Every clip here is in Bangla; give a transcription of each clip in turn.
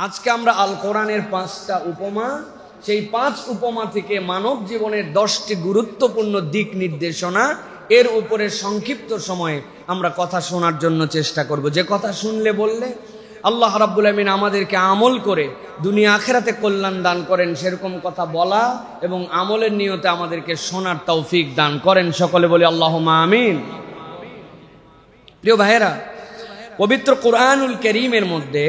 আজকে আমরা আল কোরআনের 5টা উপমা, সেই 5 উপমা থেকে মানব জীবনের 10টি গুরুত্বপূর্ণ দিক নির্দেশনা এর উপরে সংক্ষিপ্ত সময়ে আমরা কথা শোনার জন্য চেষ্টা করব। যে কথা শুনলে বললে আল্লাহ রাব্বুল আমিন আমাদেরকে আমল করে দুনিয়া আখিরাতে কল্যাণ দান করেন, সেরকম কথা বলা এবং আমলের নিয়তে আমাদেরকে শোনার তৌফিক দান করেন। সকলে বলি আল্লাহুম্মা আমিন। প্রিয় ভাইয়েরা, পবিত্র কোরআনুল কারীমের মধ্যে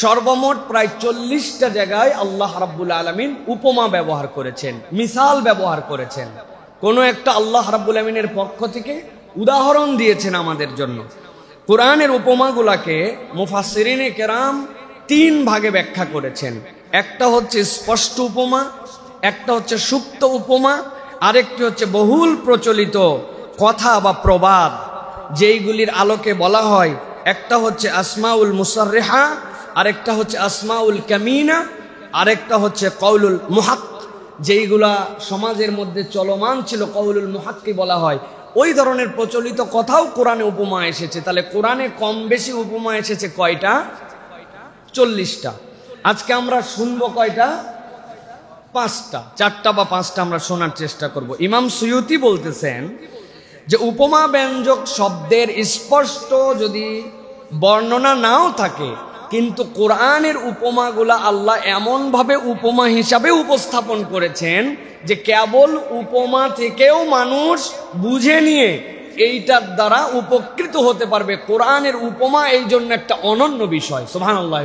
সর্বমোট প্রায় 40টা জায়গায় আল্লাহ রাব্বুল আলামিন উপমা ব্যবহার করেছেন, মিসাল ব্যবহার করেছেন। কোন একটা আল্লাহ রাব্বুল আমিনের পক্ষ থেকে উদাহরণ দিয়েছেন আমাদের জন্য। কোরআনের উপমাগুলাকে মুফাসসিরিনে কেরাম 3 ভাগে ব্যাখ্যা করেছেন। একটা হচ্ছে স্পষ্ট উপমা, একটা হচ্ছে সুপ্ত উপমা, আরেকটি হচ্ছে বহুল প্রচলিত কথা বা প্রবাদ যেইগুলির আলোকে বলা হয়। একটা হচ্ছে আসমাউল মুসাররিহা, আরেকটা হচ্ছে আসমাউল কামিনা, আরেকটা হচ্ছে কওলুল মুহাক্ক, যেইগুলা সমাজের মধ্যে চলমান ছিল কওলুল মুহাক্কি বলা হয়। ওই ধরনের প্রচলিত কথাও কোরআনে উপমা এসেছে। তাহলে কোরআনে কম বেশি উপমা এসেছে কয়টা? 40টা। আজকে আমরা শুনবো কয়টা? 5টা, 4টা বা 5টা আমরা শোনার চেষ্টা করব। ইমাম সুয়ুতি বলতেছেন যে উপমা ব্যঞ্জক শব্দের স্পষ্ট যদি বর্ণনা নাও থাকে, কিন্তু কোরআনের উপমাগুলা আল্লাহ এমনভাবে উপমা হিসাবে উপস্থাপন করেছেন যে কেবল উপমা থেকেও মানুষ বুঝে নিয়ে এইটার দ্বারা উপকৃত হতে পারবে। কোরআনের উপমা এই জন্য একটা অনন্য বিষয়। সুবহানাল্লাহ।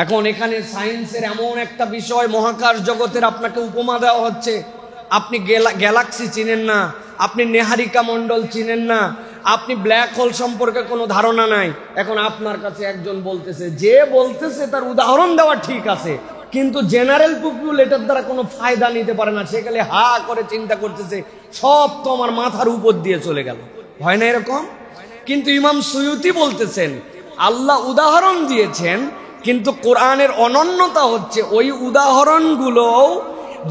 এখন এখানে সায়েন্সের এমন একটা বিষয়, মহাকাশ জগতের আপনাকে উপমা দেওয়া হচ্ছে। আপনি গ্যালাক্সি চিনেন না, আপনি নেহারিকা মণ্ডল চিনেন না, আপনি ব্ল্যাক হোল সম্পর্কে কোনো ধারণা নাই। এখন আপনার কাছে একজন বলতেছে, যে বলতেছে তার উদাহরণ দেওয়া ঠিক আছে, কিন্তু জেনারেল পিপল এটার দ্বারা কোনো ফায়দা নিতে পারে না। সেখানে হা করে চিন্তা করতেছে, সব তো আমার মাথার উপর দিয়ে চলে গেল। হয় না এরকম? কিন্তু ইমাম সুয়ুতি বলতেছেন আল্লাহ উদাহরণ দিয়েছেন, কিন্তু কোরআনের অনন্যতা হচ্ছে ওই উদাহরণগুলো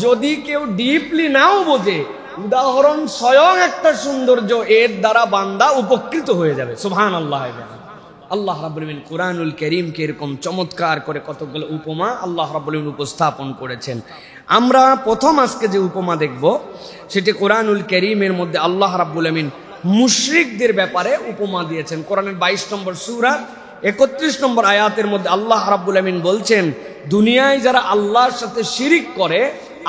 যদি কেউ ডিপলি নাও বোঝে, উদাহরণ স্বয়ং একটা সৌন্দর্য, এর দ্বারা বান্দা উপকৃত হয়ে যাবে। সুবহানাল্লাহ। আল্লাহ রাব্বুল আমিন কোরআনুল কারীমকে এরকম চমৎকার করে কতগুলো উপমা আল্লাহ রাব্বুল আমিন উপস্থাপন করেছেন। আমরা প্রথম আজকে যে উপমা দেখব সেটি কোরআনুল কারীমের মধ্যে আল্লাহ রাব্বুল আমিন মুশরিকদের ব্যাপারে উপমা দিয়েছেন। কোরআনের 22 নম্বর সূরা 31 নম্বর আয়াতের মধ্যে আল্লাহ রাব্বুল আমিন বলছেন, দুনিয়ায় যারা আল্লাহর সাথে শিরিক করে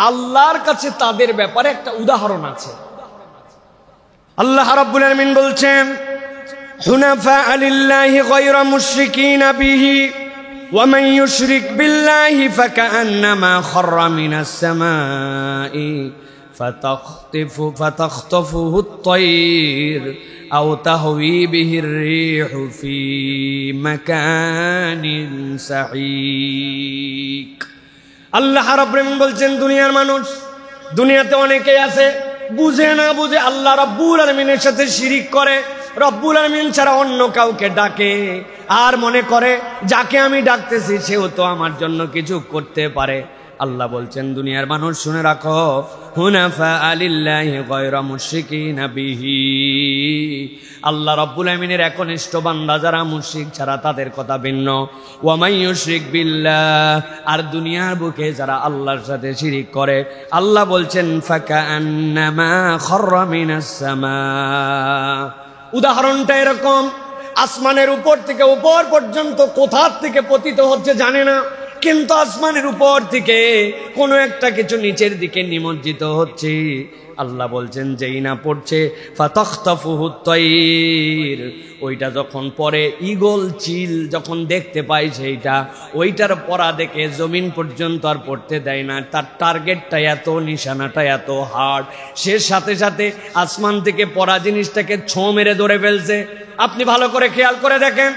আল্লাহর কাছে তাদের ব্যাপারে একটা উদাহরণ আছে। আল্লাহ রাব্বুল আমিন বলছেন, হুনাফা লিল্লাহি গায়রা মুশরিকিনা বিহি ওয়া মান ইউশরিক বিল্লাহি ফাকান্নামা খাররা মিনাস সামাই ফাতাখতাফুহু আত-তায়র আও তাহওয়ি বিহির রিহু ফি মাকানিন সাহিক। আল্লাহ রাব্বুল আমিন বলছেন, দুনিয়ার মানুষ, দুনিয়াতে অনেকেই আছে বুঝে না বুঝে আল্লাহ রাব্বুল আলামিনের সাথে শিরিক করে, রব্বুল আলামিন ছাড়া অন্য কাউকে ডাকে, আর মনে করে যাকে আমি ডাকতেছি সেও তো আমার জন্য কিছু করতে পারে। আল্লাহ বলছেন, দুনিয়ার মানুষ শুনে রাখো, হুনাফা লিল্লাহি গায়রা মুশরিকিনা বিহি। আল্লাহ রাব্বুল আমিনের একনিষ্ঠ বান্দা যারা, মুশরিক ছাড়া তাদের কথা ভিন্ন। ওয়া মান ইউশরিক বিল্লাহ, আর দুনিয়ার বুকে যারা আল্লাহর সাথে শিরিক করে, আল্লাহ বলছেন ফাকান্নামা খাররা মিনাস সামা। উদাহরণটা এরকম, আসমানের উপর থেকে উপর পর্যন্ত কোথার থেকে পতিত হচ্ছে জানে না, কিন্তু আসমানের উপর থেকে কোনো একটা কিছু নিচের দিকে নিমজ্জিত হচ্ছে। আল্লাহ বলছেন, যেই না পড়ছে ফাতাখতাফুহু আত-তায়র, ওইটা যখন পরে ঈগল চিল যখন দেখতে পায় সেইটা, ওইটার পড়া দেখে জমিন পর্যন্ত আর পড়তে দেয় না। তার টার্গেটটা এত, নিশানাটা এত হার্ড, সে সাথে সাথে আসমান থেকে পড়া জিনিসটাকে ছোঁ মেরে ধরে ফেলছে। আপনি ভালো করে খেয়াল করে দেখেন,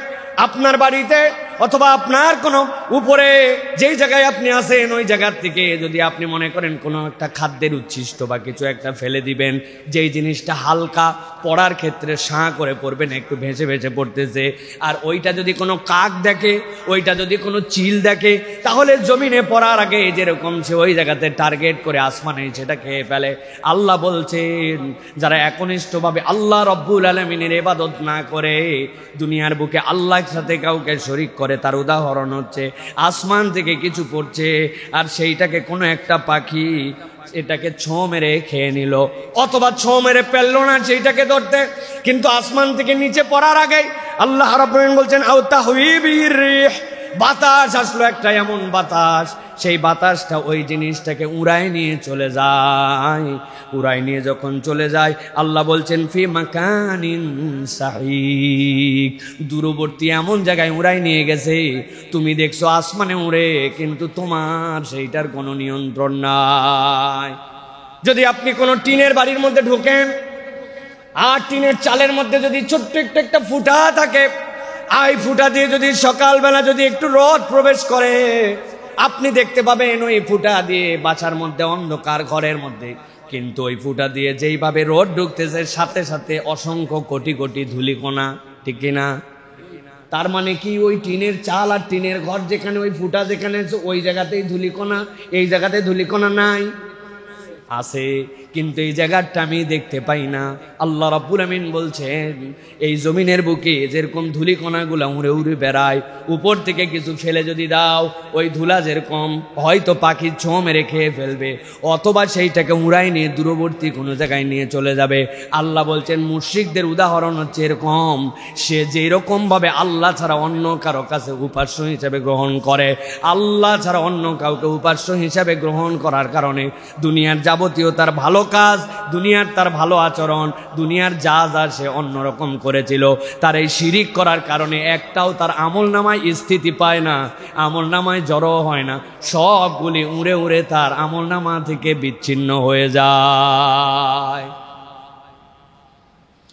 আপনার বাড়িতে অথবা আপনার কোনো উপরে যেই জায়গায় আপনি আছেন ওই জায়গার থেকে যদি আপনি মনে করেন কোনো একটা খাদ্যের উচ্ছিষ্ট বা কিছু একটা ফেলে দিবেন, যেই জিনিসটা হালকা পড়ার ক্ষেত্রে সাঁ করে পড়বে না, একটু ভেসে ভেসে পড়তেছে। আর ওইটা যদি কোনো কাক দেখে, ওইটা যদি কোনো চিল দেখে, তাহলে জমিনে পড়ার আগে যেরকম সে ওই জায়গাতে টার্গেট করে আসমানে সেটা খেয়ে ফেলে। আল্লাহ বলছেন যারা একনিষ্ঠভাবে আল্লাহ রব্বুল আলামিনের ইবাদত না করে, দুনিয়ার বুকে আল্লাহর সাথে কাউকে শরীক করে, তার উদাহরণ হচ্ছে আসমান থেকে কিছু পড়ছে আর সেইটাকে কোনো একটা পাখি এটাকে ছোঁ মেরে খেয়ে নিল, অথবা ছোঁ মেরে ফেললো না সেইটাকে ধরতে, কিন্তু আসমান থেকে নিচে পড়ার আগে আল্লাহ রাব্বুল আলামিন বলছেন আও তাহওয়িবির রিহ, বাতাস আসলো একটা এমন বাতাস, সেই বাতাসটা ওই জিনিসটাকে উড়ায় নিয়ে চলে যায়। উড়ায় নিয়ে যখন চলে যায় আল্লাহ বলছেন ফি মাকানিন সাহিক, দূরবর্তী এমন জায়গায় উড়ায় নিয়ে গেছে, তুমি দেখছো আসমানে উড়ে, কিন্তু তোমার সেইটার কোনো নিয়ন্ত্রণ নাই। যদি আপনি কোনো টিনের বাড়ির মধ্যে ঢোকেন আর টিনের চালের মধ্যে যদি ছোট্ট একটা ফুটা থাকে, এই ফুটা দিয়ে যদি সকালবেলা যদি একটু রোদ প্রবেশ করে, আপনি দেখতে পাবেন ওই ফুটা দিয়ে বাসার মধ্যে অন্ধকার ঘরের মধ্যে, কিন্তু ওই ফুটা দিয়ে যেইভাবে রোদ ঢুকতেছে সাথে সাথে অসংখ্য কোটি কোটি ধূলিকণা, ঠিক কিনা? তার মানে কি ওই টিনের চাল আর টিনের ঘর যেখানে ওই ফুটা যেখানে ওই জায়গাতেই ধূলিকণা, এই জায়গাতে ধূলিকণা নাই? আছে, কিন্তু এই জায়গাটা আমি দেখতে পাই না। আল্লাহ রাব্বুল আমিন বলছেন এই জমিনের বুকে যেরকম ধূলিকণাগুলা উড়ে উড়ে বেড়ায়, উপর থেকে কিছু ফেলে যদি দাও, ওই ধুলা যেরকম হয়তো পাখির ছোঁ মেরে খেয়ে ফেলবে, অথবা সেইটাকে উড়াই নিয়ে দূরবর্তী কোনো জায়গায় নিয়ে চলে যাবে। আল্লাহ বলছেন মুশরিকদের উদাহরণ হচ্ছে এরকম, সে যেরকম ভাবে আল্লাহ ছাড়া অন্য কারো কাছে উপাস্য হিসেবে গ্রহণ করে, আল্লাহ ছাড়া অন্য কাউকে উপাস্য হিসাবে গ্রহণ করার কারণে দুনিয়ার যাবতীয় তার ভালো কাজ, দুনিয়ার তার ভালো আচরণ, দুনিয়ার যা যা সে অন্যরকম করেছিল, তার এই শিরিক করার কারণে একটাও তার আমল নামায় স্থিতি পায় না, আমল নামায় জড়ো হয় না, সবগুলি উড়ে উড়ে তার আমল নামা থেকে বিচ্ছিন্ন হয়ে যায়।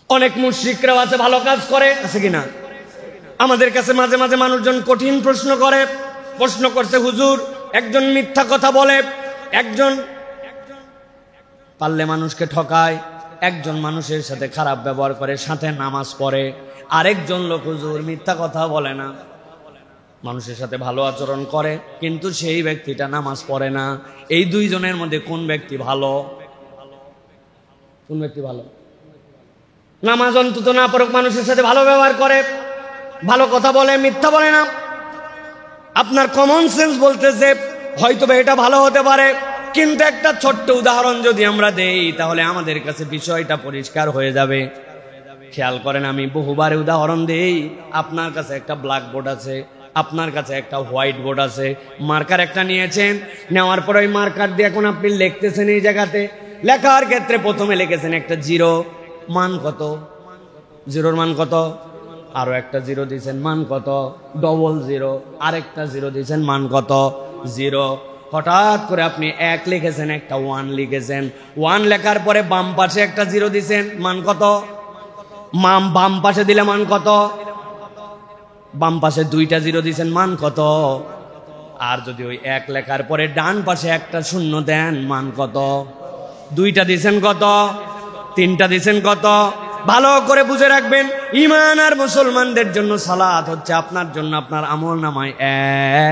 অনেক মুশরিকরাও আছে ভালো কাজ করে, আছে কিনা? আমাদের কাছে মাঝে মাঝে মানুষজন কঠিন প্রশ্ন করে, প্রশ্ন করছে হুজুর, একজন মিথ্যা কথা বলে, একজন পারলে মানুষকে ঠকায়, একজন মানুষের সাথে খারাপ ব্যবহার করে, সাথে নামাজ পড়ে, আরেকজন লোক হুজুর মিথ্যা কথা বলে না, মানুষের সাথে ভালো আচরণ করে, কিন্তু সেই ব্যক্তিটা নামাজ পড়ে না। এই দুইজনের মধ্যে কোন ব্যক্তি ভালো? কোন ব্যক্তি ভালো? নামাজ অন্তত না পড়ুক, মানুষের সাথে ভালো ব্যবহার করে, ভালো কথা বলে, মিথ্যা বলে না। আপনার কমন সেন্স বলতেছে হয়তো এটা ভালো হতে পারে, কিন্তু একটা ছোট্ট উদাহরণ যদি আমরা দেই তাহলে আমাদের কাছে বিষয়টা পরিষ্কার হয়ে যাবে। খেয়াল করেন, আমি বহুবার উদাহরণ দেই। আপনার কাছে একটা ব্ল্যাকবোর্ড আছে, আপনার কাছে একটা হোয়াইট বোর্ড আছে, মার্কার একটা নিয়েছেন, নেওয়ার পর ওই মার্কার দিয়ে এখন আপনি লিখতেছেন, এই জায়গাতে লেখার ক্ষেত্রে প্রথমে লিখেছেন একটা জিরো, মান কত? জিরোর মান কত? আরো একটা জিরো দিয়েছেন, মান কত? Double zero. আরেকটা জিরো দিয়েছেন, মান কত? জিরো। হঠাৎ করে আপনি এক লিখেছেন, একটা ওয়ান লিখেছেন, ওয়ান লেখার পরে বাম পাশে একটা জিরো দিয়েছেন, মান কত? বাম পাশে দিলে মান কত? বাম পাশে দুইটা জিরো দিয়েছেন, মান কত? আর যদি ওই এক লেখার পরে ডান পাশে একটা শূন্য দেন, মান কত? দুইটা দিয়েছেন কত? তিনটা দিয়েছেন কত? ভালো করে বুঝে রাখবেন, ঈমান আর মুসলমানদের জন্য সালাত হচ্ছে আপনার জন্য আপনার আমল নামায়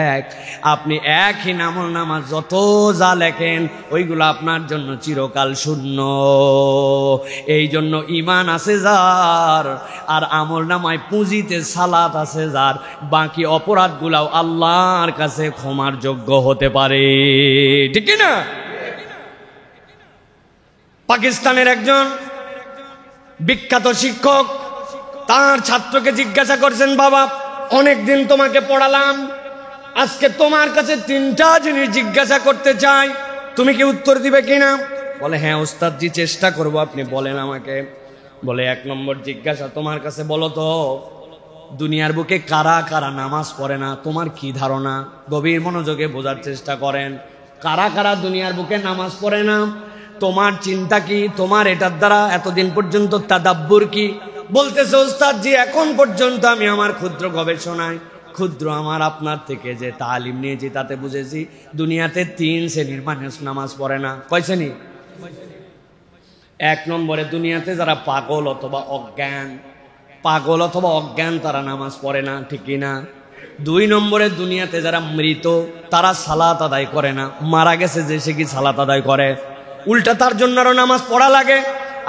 এক। আপনি একই আমল নামা যত যা লেখেন ওইগুলো আপনার জন্য চিরকাল শূন্য। এই জন্য ঈমান আছে যার আর আমল নামায় পুঁজিতে সালাত আছে যার, বাকি অপরাধগুলাও আল্লাহর কাছে ক্ষমার যোগ্য হতে পারে, ঠিক না? পাকিস্তানের একজন বিখ্যাত শিক্ষক তার ছাত্রকে জিজ্ঞাসা করছেন, বাবা অনেকদিন তোমাকে পড়ালাম, আজকে তোমার কাছে তিনটা জিনিস জিজ্ঞাসা করতে চাই, তুমি কি উত্তর দিবে কিনা? বলে হ্যাঁ ওস্তাদজি, চেষ্টা করব, আপনি বলেন আমাকে। বলে এক নম্বর জিজ্ঞাসা তোমার কাছে, বলো তো দুনিয়ার বুকে কারা কারা নামাজ পড়ে না? তোমার কি ধারণা? গভীর মনোযোগে বোঝার চেষ্টা করেন, কারা কারা দুনিয়ার বুকে নামাজ পড়ে না? তোমার চিন্তা কি? তোমার এটার দ্বারা এতদিন পর্যন্ত তাদাব্বুর কি? বলতেছে ওস্তাদজি এখন পর্যন্ত আমি আমার ক্ষুদ্র গবেষণায়, ক্ষুদ্র আমার আপনার থেকে যে তালিম নিয়েছি তাতে বুঝেছি দুনিয়াতে 3 শ্রেণীর মানুষ নামাজ পড়ে না। কয় শ্রেণী? এক নম্বরে দুনিয়াতে যারা পাগল অথবা অজ্ঞান তারা নামাজ পড়ে না, ঠিক কিনা? 2 নম্বরে দুনিয়াতে যারা মৃত তারা সালাত আদায় করে না, মারা গেছে যে সে কি সালাত আদায় করে? উল্টা তার জন্য আরো নামাজ পড়া লাগে।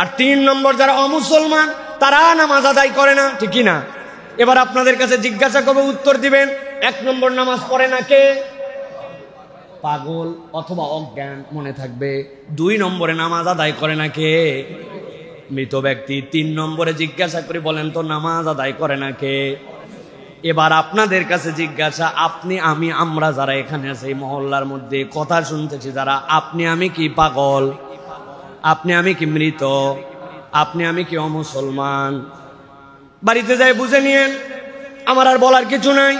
আর 3 নম্বর যারা অমুসলমান তারা নামাজ আদায় করে না, ঠিক কিনা? এবার আপনাদের কাছে জিজ্ঞাসা করবো, উত্তর দিবেন। 1 নম্বর নামাজ পড়ে না কে? পাগল অথবা অজ্ঞান, মনে থাকবে। 2 নম্বরে নামাজ আদায় করে না কে? মৃত ব্যক্তি। 3 নম্বরে জিজ্ঞাসা করি, বলেন তো নামাজ আদায় করে না কে? এবার আপনাদের কাছে জিজ্ঞাসা, আপনি আমি আমরা যারা এখানে আছি এই মহল্লার মধ্যে কথা শুনতেছি যারা, আপনি আমি কি পাগল? আপনি আমি কি মৃত? আপনি আমি কি অমুসলমান? বাড়িতে যাই বুঝে নিয়েন, আমার আর বলার কিছু নাই।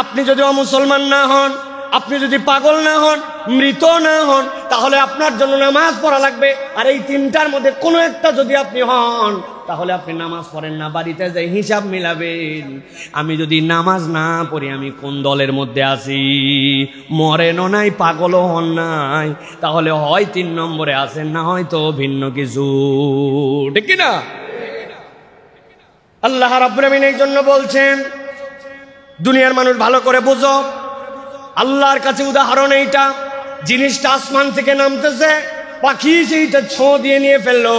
আপনি যদি অমুসলমান না হন, আপনি যদি পাগল না হন, মৃত না হন, তাহলে আপনার জন্য নামাজ পড়া লাগবে। আর এই 3টার মধ্যে কোনো একটা যদি আপনি হন, তাহলে আপনি নামাজ পড়েন না। বাড়িতে যাই হিসাব মিলাবেন, আমি যদি নামাজ না পড়ি আমি কোন দলের মধ্যে আছি? মরেনও নাই, পাগলও হন নাই, তাহলে হয় 3 নম্বরে আছেন, না হয়তো ভিন্ন কিছু, ঠিক কিনা? আল্লাহ রাব্বুল আমিন এই জন্য বলছেন, দুনিয়ার মানুষ ভালো করে বুঝো, আল্লাহর কাছে উদাহরণ এইটা। জিনিসটা আসমান থেকে নামতেছে, পাখি সেইটা ছোঁ দিয়ে নিয়ে ফেললো,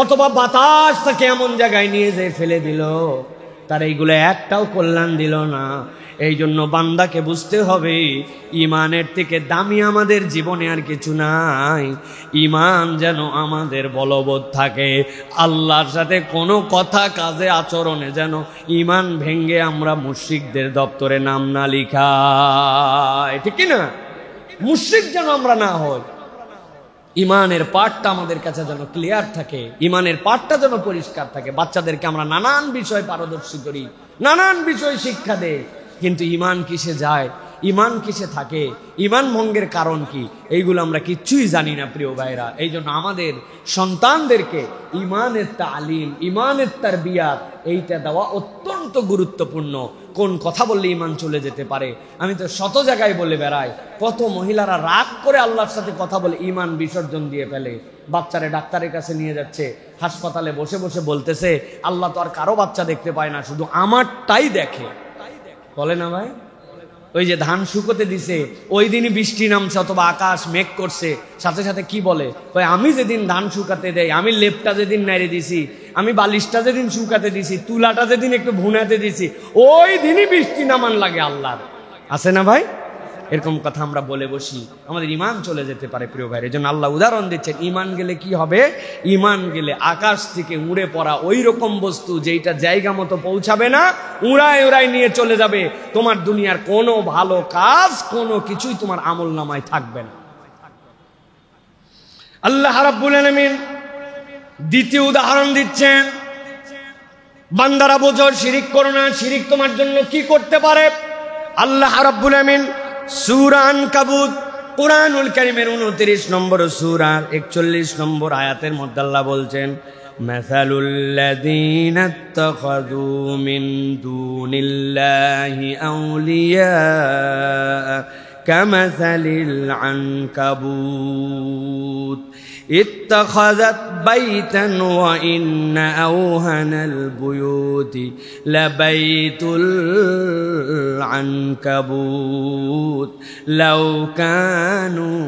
অথবা বাতাস তাকে এমন জায়গায় নিয়ে যেয়ে ফেলে দিল, তার এইগুলো একটাও কল্যাণ দিল না। এই জন্য বান্দাকে বুঝতে হবে, ইমানের থেকে দামি আমাদের জীবনে আর কিছু নাই। ইমান যেন আমাদের বলবৎ থাকে। আল্লাহর সাথে কোনো কথা কাজে আচরণে যেন ইমান ভেঙ্গে আমরা মুশরিকদের দপ্তরে নাম না লিখাই, ঠিক কি না? মুশরিক যেন আমরা না হই। ইমানের পাঠটা আমাদের কাছে যেন ক্লিয়ার থাকে, ইমানের পাঠটা যেন পরিষ্কার থাকে। বাচ্চাদেরকে আমরা নানান বিষয় পারদর্শী করি, নানান বিষয় শিক্ষা দেই, কিন্তু ইমান কিসে যায়, ইমান কিসে থাকে, ইমান ভঙ্গের কারণ কি, এইগুলো আমরা কিচ্ছুই জানি না প্রিয় ভাইরা। এই জন্য আমাদের সন্তানদেরকে ইমানের তালিম, ইমানের তারবিয়াত এইটা দেওয়া অত্যন্ত গুরুত্বপূর্ণ। কোন কথা বললে ইমান চলে যেতে পারে, আমি তো শত জায়গায় বলে বেড়াই। কত মহিলারা রাগ করে আল্লাহর সাথে কথা বলে ইমান বিসর্জন দিয়ে ফেলে। বাচ্চারে ডাক্তারের কাছে নিয়ে যাচ্ছে, হাসপাতালে বসে বসে বলতেছে, আল্লাহ তো আর কারো বাচ্চা দেখতে পায় না, শুধু আমারটাই দেখে। বলে না ভাই? ওই যে ধান শুকোতে দিছে, ওই দিনই বৃষ্টি নামছে অথবা আকাশ মেঘ করছে, সাথে সাথে কি বলে, ভাই আমি যেদিন ধান শুকাতে দেই, আমি লেপটা যেদিন নাড়ে দিছি, আমি বালিশটা যেদিন শুকাতে দিছি, তুলাটা যেদিন একটু ভুনাতে দিছি, ওই দিনই বৃষ্টি নামান লাগে আল্লাহর। আছে না ভাই? এরকম কথা আমরা বলে বসি, আমাদের ইমান চলে যেতে পারে প্রিয় ভাই। এই জন্য আল্লাহ উদাহরণ দিচ্ছেন, ইমান গেলে কি হবে? ইমান গেলে আকাশ থেকে উড়ে পড়া ওই রকম বস্তু যেটা জায়গা মতো পৌঁছাবে না, উড়ায় উড়ায় নিয়ে চলে যাবে। তোমার দুনিয়ার কোনো ভালো কাজ, কোনো কিছুই তোমার আমল নামায় থাকবে না। আল্লাহ রাব্বুল আলামিন দ্বিতীয় উদাহরণ দিচ্ছেন, বান্দারা বোঝো, শিরিক করো না। শিরিক তোমার জন্য কি করতে পারে? আল্লাহ রাব্বুল আলামিন সূরা আনকাবুত, কুরআনুল কারীমের 29 নম্বর সূরার 41 নম্বর আয়াতের মধ্যে আল্লাহ বলছেন, মাসালুল লাযীনা ইত্তাখাযু মিন দুনিল্লাহি আউলিয়া কামাসালিল আনকাবুত اتخذت بيتا وإن أوهن البيوت لبيت العنكبوت لو كانوا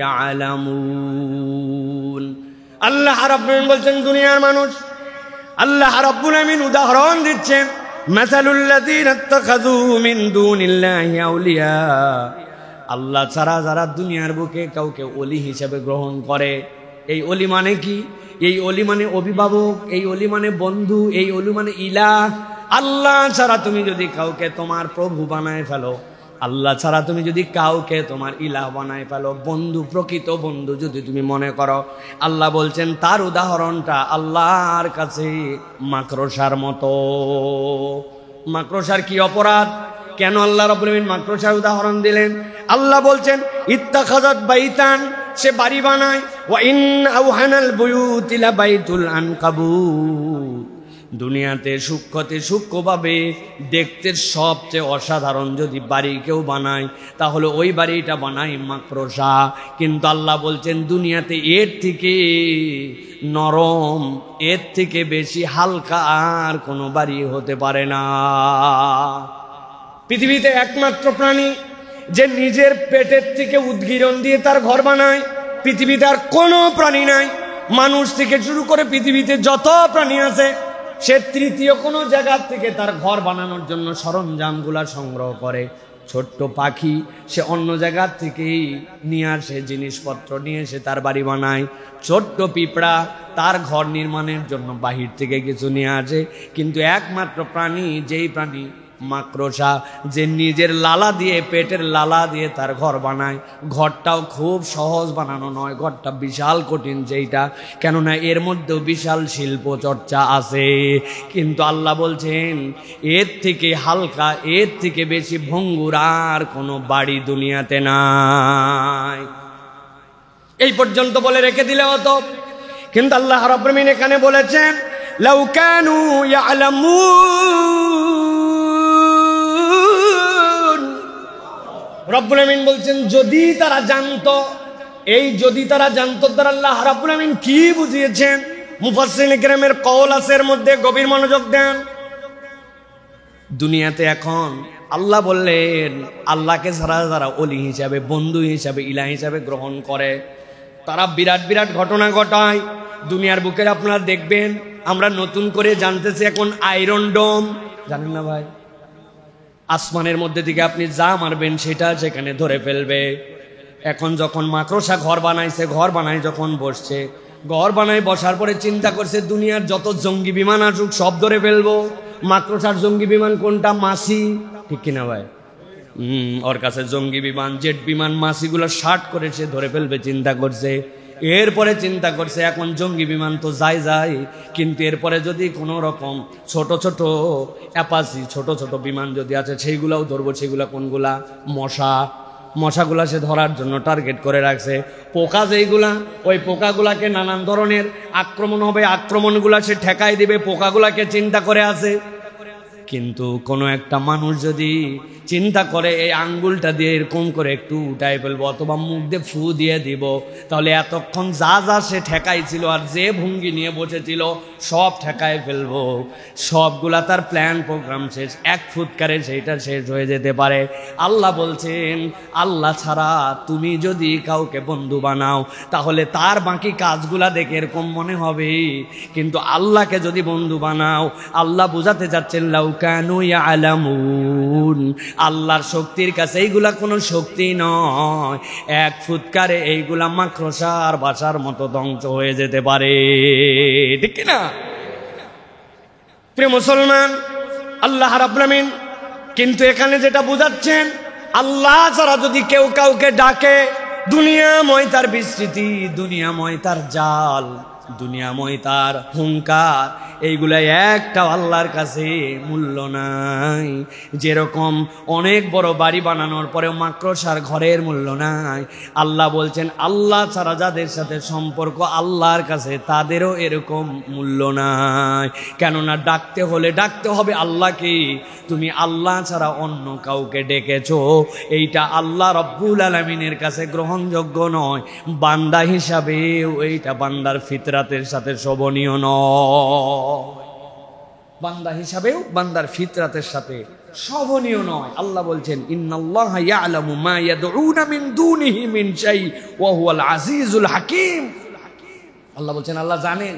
يعلمون। আল্লাহ রাব্বুল আলামিন বলছেন, দুনিয়ার মানুষ, আল্লাহ রাব্বুল আলামিন উদাহরণ দিচ্ছেন, মাসালুল লাযীনা ইত্তাখাযু মিন দুনিল্লাহি আউলিয়া, আল্লাহ ছাড়া যারা দুনিয়ার বুকে কাউকে ওলি হিসেবে গ্রহণ করে। এই ওলি মানে কি? এই ওলি মানে অভিভাবক, এই ওলি মানে বন্ধু, এই ওলি মানে ইলাহ। আল্লাহ ছাড়া তুমি যদি কাউকে তোমার প্রভু বানায় ফেলো, আল্লাহ ছাড়া তুমি যদি কাউকে তোমার ইলাহ বানায় ফেলো, বন্ধু, প্রকৃত বন্ধু যদি তুমি মনে করো, আল্লাহ বলছেন তার উদাহরণটা আল্লাহর কাছে মাকড়সার মতো। মাকড়সার কি অপরাধ? কেন আল্লাহ রাব্বুল আলামিন মাকড়সার উদাহরণ দিলেন? আল্লাহ বলছেন, ইত্তাখাযাত বাইতান, সে বাড়ি বানায়, ওয়া ইন আওহানাল বুয়ুতি লাবাইতুল আনকাবুত, দুনিয়াতে সূক্ষ্মতে সূক্ষ্মভাবে দেখতে সবচেয়ে অসাধারণ যদি বাড়ি কেউ বানায় তাহলে ওই বাড়িটা বানায় মাকড়সা। কিন্তু আল্লাহ বলছেন দুনিয়াতে এর থেকে নরম, এর থেকে বেশি হালকা আর কোনো বাড়ি হতে পারে না। পৃথিবীতে একমাত্র প্রাণী যে নিজের পেটের থেকে উদ্গীরণ দিয়ে তার ঘর বানায়, পৃথিবীতে আর কোনো প্রাণী নাই। মানুষ থেকে শুরু করে পৃথিবীতে যত প্রাণী আছে, সে তৃতীয় কোনো জায়গা থেকে তার ঘর বানানোর জন্য সরঞ্জামগুলা সংগ্রহ করে। ছোট্ট পাখি সে অন্য জায়গার থেকেই নিয়ে আসে, জিনিসপত্র নিয়ে এসে তার বাড়ি বানায়। ছোট্ট পিঁপড়া তার ঘর নির্মাণের জন্য বাহির থেকে কিছু নিয়ে আসে। কিন্তু একমাত্র প্রাণী, যেই প্রাণী মাকড়সা, যে নিজের লালা দিয়ে, পেটের লালা দিয়ে তার ঘর বানায়। ঘরটাও খুব সহজ বানানো নয়, ঘরটা বিশাল কঠিন যেইটা, কেননা এর মধ্যেও বিশাল শিল্প চর্চা আছে। কিন্তু আল্লাহ বলছেন এর থেকে হালকা, এর থেকে বেশি ভঙ্গুর আর কোনো বাড়ি দুনিয়াতে নাই। এই পর্যন্ত বলে রেখে দিলে হতো, কিন্তু আল্লাহ রাব্বুল আলামিন এখানে বলেছেন লাউ কানু ইয়ালামুন। রব্বুল আলামিন বলছেন যদি তারা জানতো। এই যদি তারা জানতো তারা আল্লাহ রাব্বুল আলামিন কি বুঝিয়েছেন? মুফাসসিরিন কিরামের কওল আছে, এর মধ্যে গভীর মনোযোগ দেন। দুনিয়াতে এখন আল্লাহ বললেন আল্লাহকে ছাড়া যারা ওলি হিসাবে, বন্ধু হিসাবে, ইলাহ হিসাবে গ্রহণ করে, তারা বিরাট বিরাট ঘটনা ঘটায় দুনিয়ার বুকের। আপনারা দেখবেন আমরা নতুন করে জানতেছি এখন আয়রন ডোম, জানেন না ভাই? আসমানের মধ্যে থেকে আপনি যা মারবেন সেটা সেখানে ধরে ফেলবে। এখন যখন মাকড়সা ঘর বানাইছে, ঘর বানায় যখন বসছে, ঘর বানায় বসার পরে চিন্তা করছে দুনিয়ার যত জঙ্গি বিমান আসুক সব ধরে ফেলবো। মাকড়সার জঙ্গি বিমান কোনটা? মাছি, ঠিক কিনা ভাই? ওর কাছে জঙ্গি বিমান, জেট বিমান, মাছিগুলো শার্ট করে সে ধরে ফেলবে চিন্তা করছে। এরপরে চিন্তা করছে এখন জঙ্গি বিমান তো যায়, কিন্তু এরপরে যদি কোনো রকম ছোট ছোট অ্যাপাচি, ছোট ছোট বিমান যদি আছে সেইগুলাও ধরবো। সেগুলা কোনগুলা? মশাগুলা সে ধরার জন্য টার্গেট করে রাখছে। পোকা যেইগুলা, ওই পোকাগুলাকে নানান ধরনের আক্রমণ হবে, আক্রমণগুলা সে ঠেকাই দিবে, পোকাগুলাকে চিন্তা করে আছে। কিন্তু কোনো একটা মানুষ যদি চিন্তা করে এই আঙ্গুলটা দিয়ে এরকম করে একটু উঠাই ফেলবো অথবা মুখ দিয়ে ফু দিয়ে দিব, তাহলে এতক্ষণ যা যা সে ঠেকাইছিল আর যে ভঙ্গি নিয়ে বসেছিল সব ঠেকায় ফেলবো। সবগুলা তার প্ল্যান প্রোগ্রাম শেষ, এক ফুৎকারে সেইটা শেষ হয়ে যেতে পারে। আল্লাহ বলছেন আল্লাহ ছাড়া তুমি যদি কাউকে বন্ধু বানাও তাহলে তার বাকি কাজগুলা দেখে এরকম মনে হবে, কিন্তু আল্লাহকে যদি বন্ধু বানাও, আল্লাহ বুঝাতে যাচ্ছেন লাউ কানু ইয়ালামুন, আল্লাহর শক্তির কাছে এইগুলা কোনো শক্তি নয়। এক ফুৎকারে এইগুলা মাকড়সার বাসার মতো ধ্বংস হয়ে যেতে পারে, ঠিক না? প্রিয় মুসলমান, আল্লাহ রাব্বুল আলামিন কিন্তু এখানে যেটা বুঝাচ্ছেন, আল্লাহ ছাড়া যদি কেউ কাউকে ডাকে, দুনিয়াময় তার বিস্তৃতি, দুনিয়াময় তার জাল, দুনিয়াময় তার হুঙ্কার, এইগুলা একটা আল্লাহর কাছে মূল্য নাই। যেরকম অনেক বড় বাড়ি বানানোর পরেও মাকড়সার ঘরের মূল্য নাই, আল্লাহ বলছেন আল্লাহ ছাড়া যাদের সাথে সম্পর্ক আল্লাহর কাছে তাদেরও এরকম মূল্য নাই। কেননা ডাকতে হলে ডাকতে হবে আল্লাহকে। তুমি আল্লাহ ছাড়া অন্য কাউকে ডেকেছো, এইটা আল্লাহ রব্বুল আলামিনের কাছে গ্রহণযোগ্য নয়। বান্দা হিসাবেও এইটা বান্দার ফিতরাতের সাথে শোভনীয় নয়। বান্দা হিসাবেও বান্দার ফিতরাতের সাথে শোভনীয় নয়। আল্লাহ বলছেন ইন্নাল্লাহা ইয়ালামু মা ইয়াদউনা মিন দুনিহি মিন শাই ওয়া হুয়াল আজিজুল হাকীম। আল্লাহ বলছেন আল্লাহ জানেন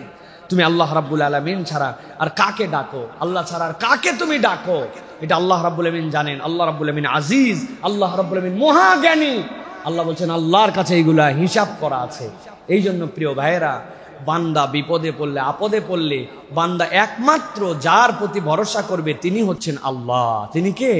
তুমি আল্লাহ রাব্বুল আলামিন ছাড়া আর কাকে ডাকো, আল্লাহ ছাড়া আর কাকে তুমি ডাকো, এটা আল্লাহ রাব্বুল আলামিন জানেন। আল্লাহ রাব্বুল আলামিন আজিজ, আল্লাহ রাব্বুল আলামিন মহাজ্ঞানী। আল্লাহ বলছেন আল্লাহর কাছে এইগুলা হিসাব করা আছে। এই জন্য প্রিয় ভাইয়েরা, বান্দা বিপদে পড়লে, আপদে পড়লে বান্দা একমাত্র যার প্রতি ভরসা করবে তিনি হচ্ছেন আল্লাহ। তিনি কে?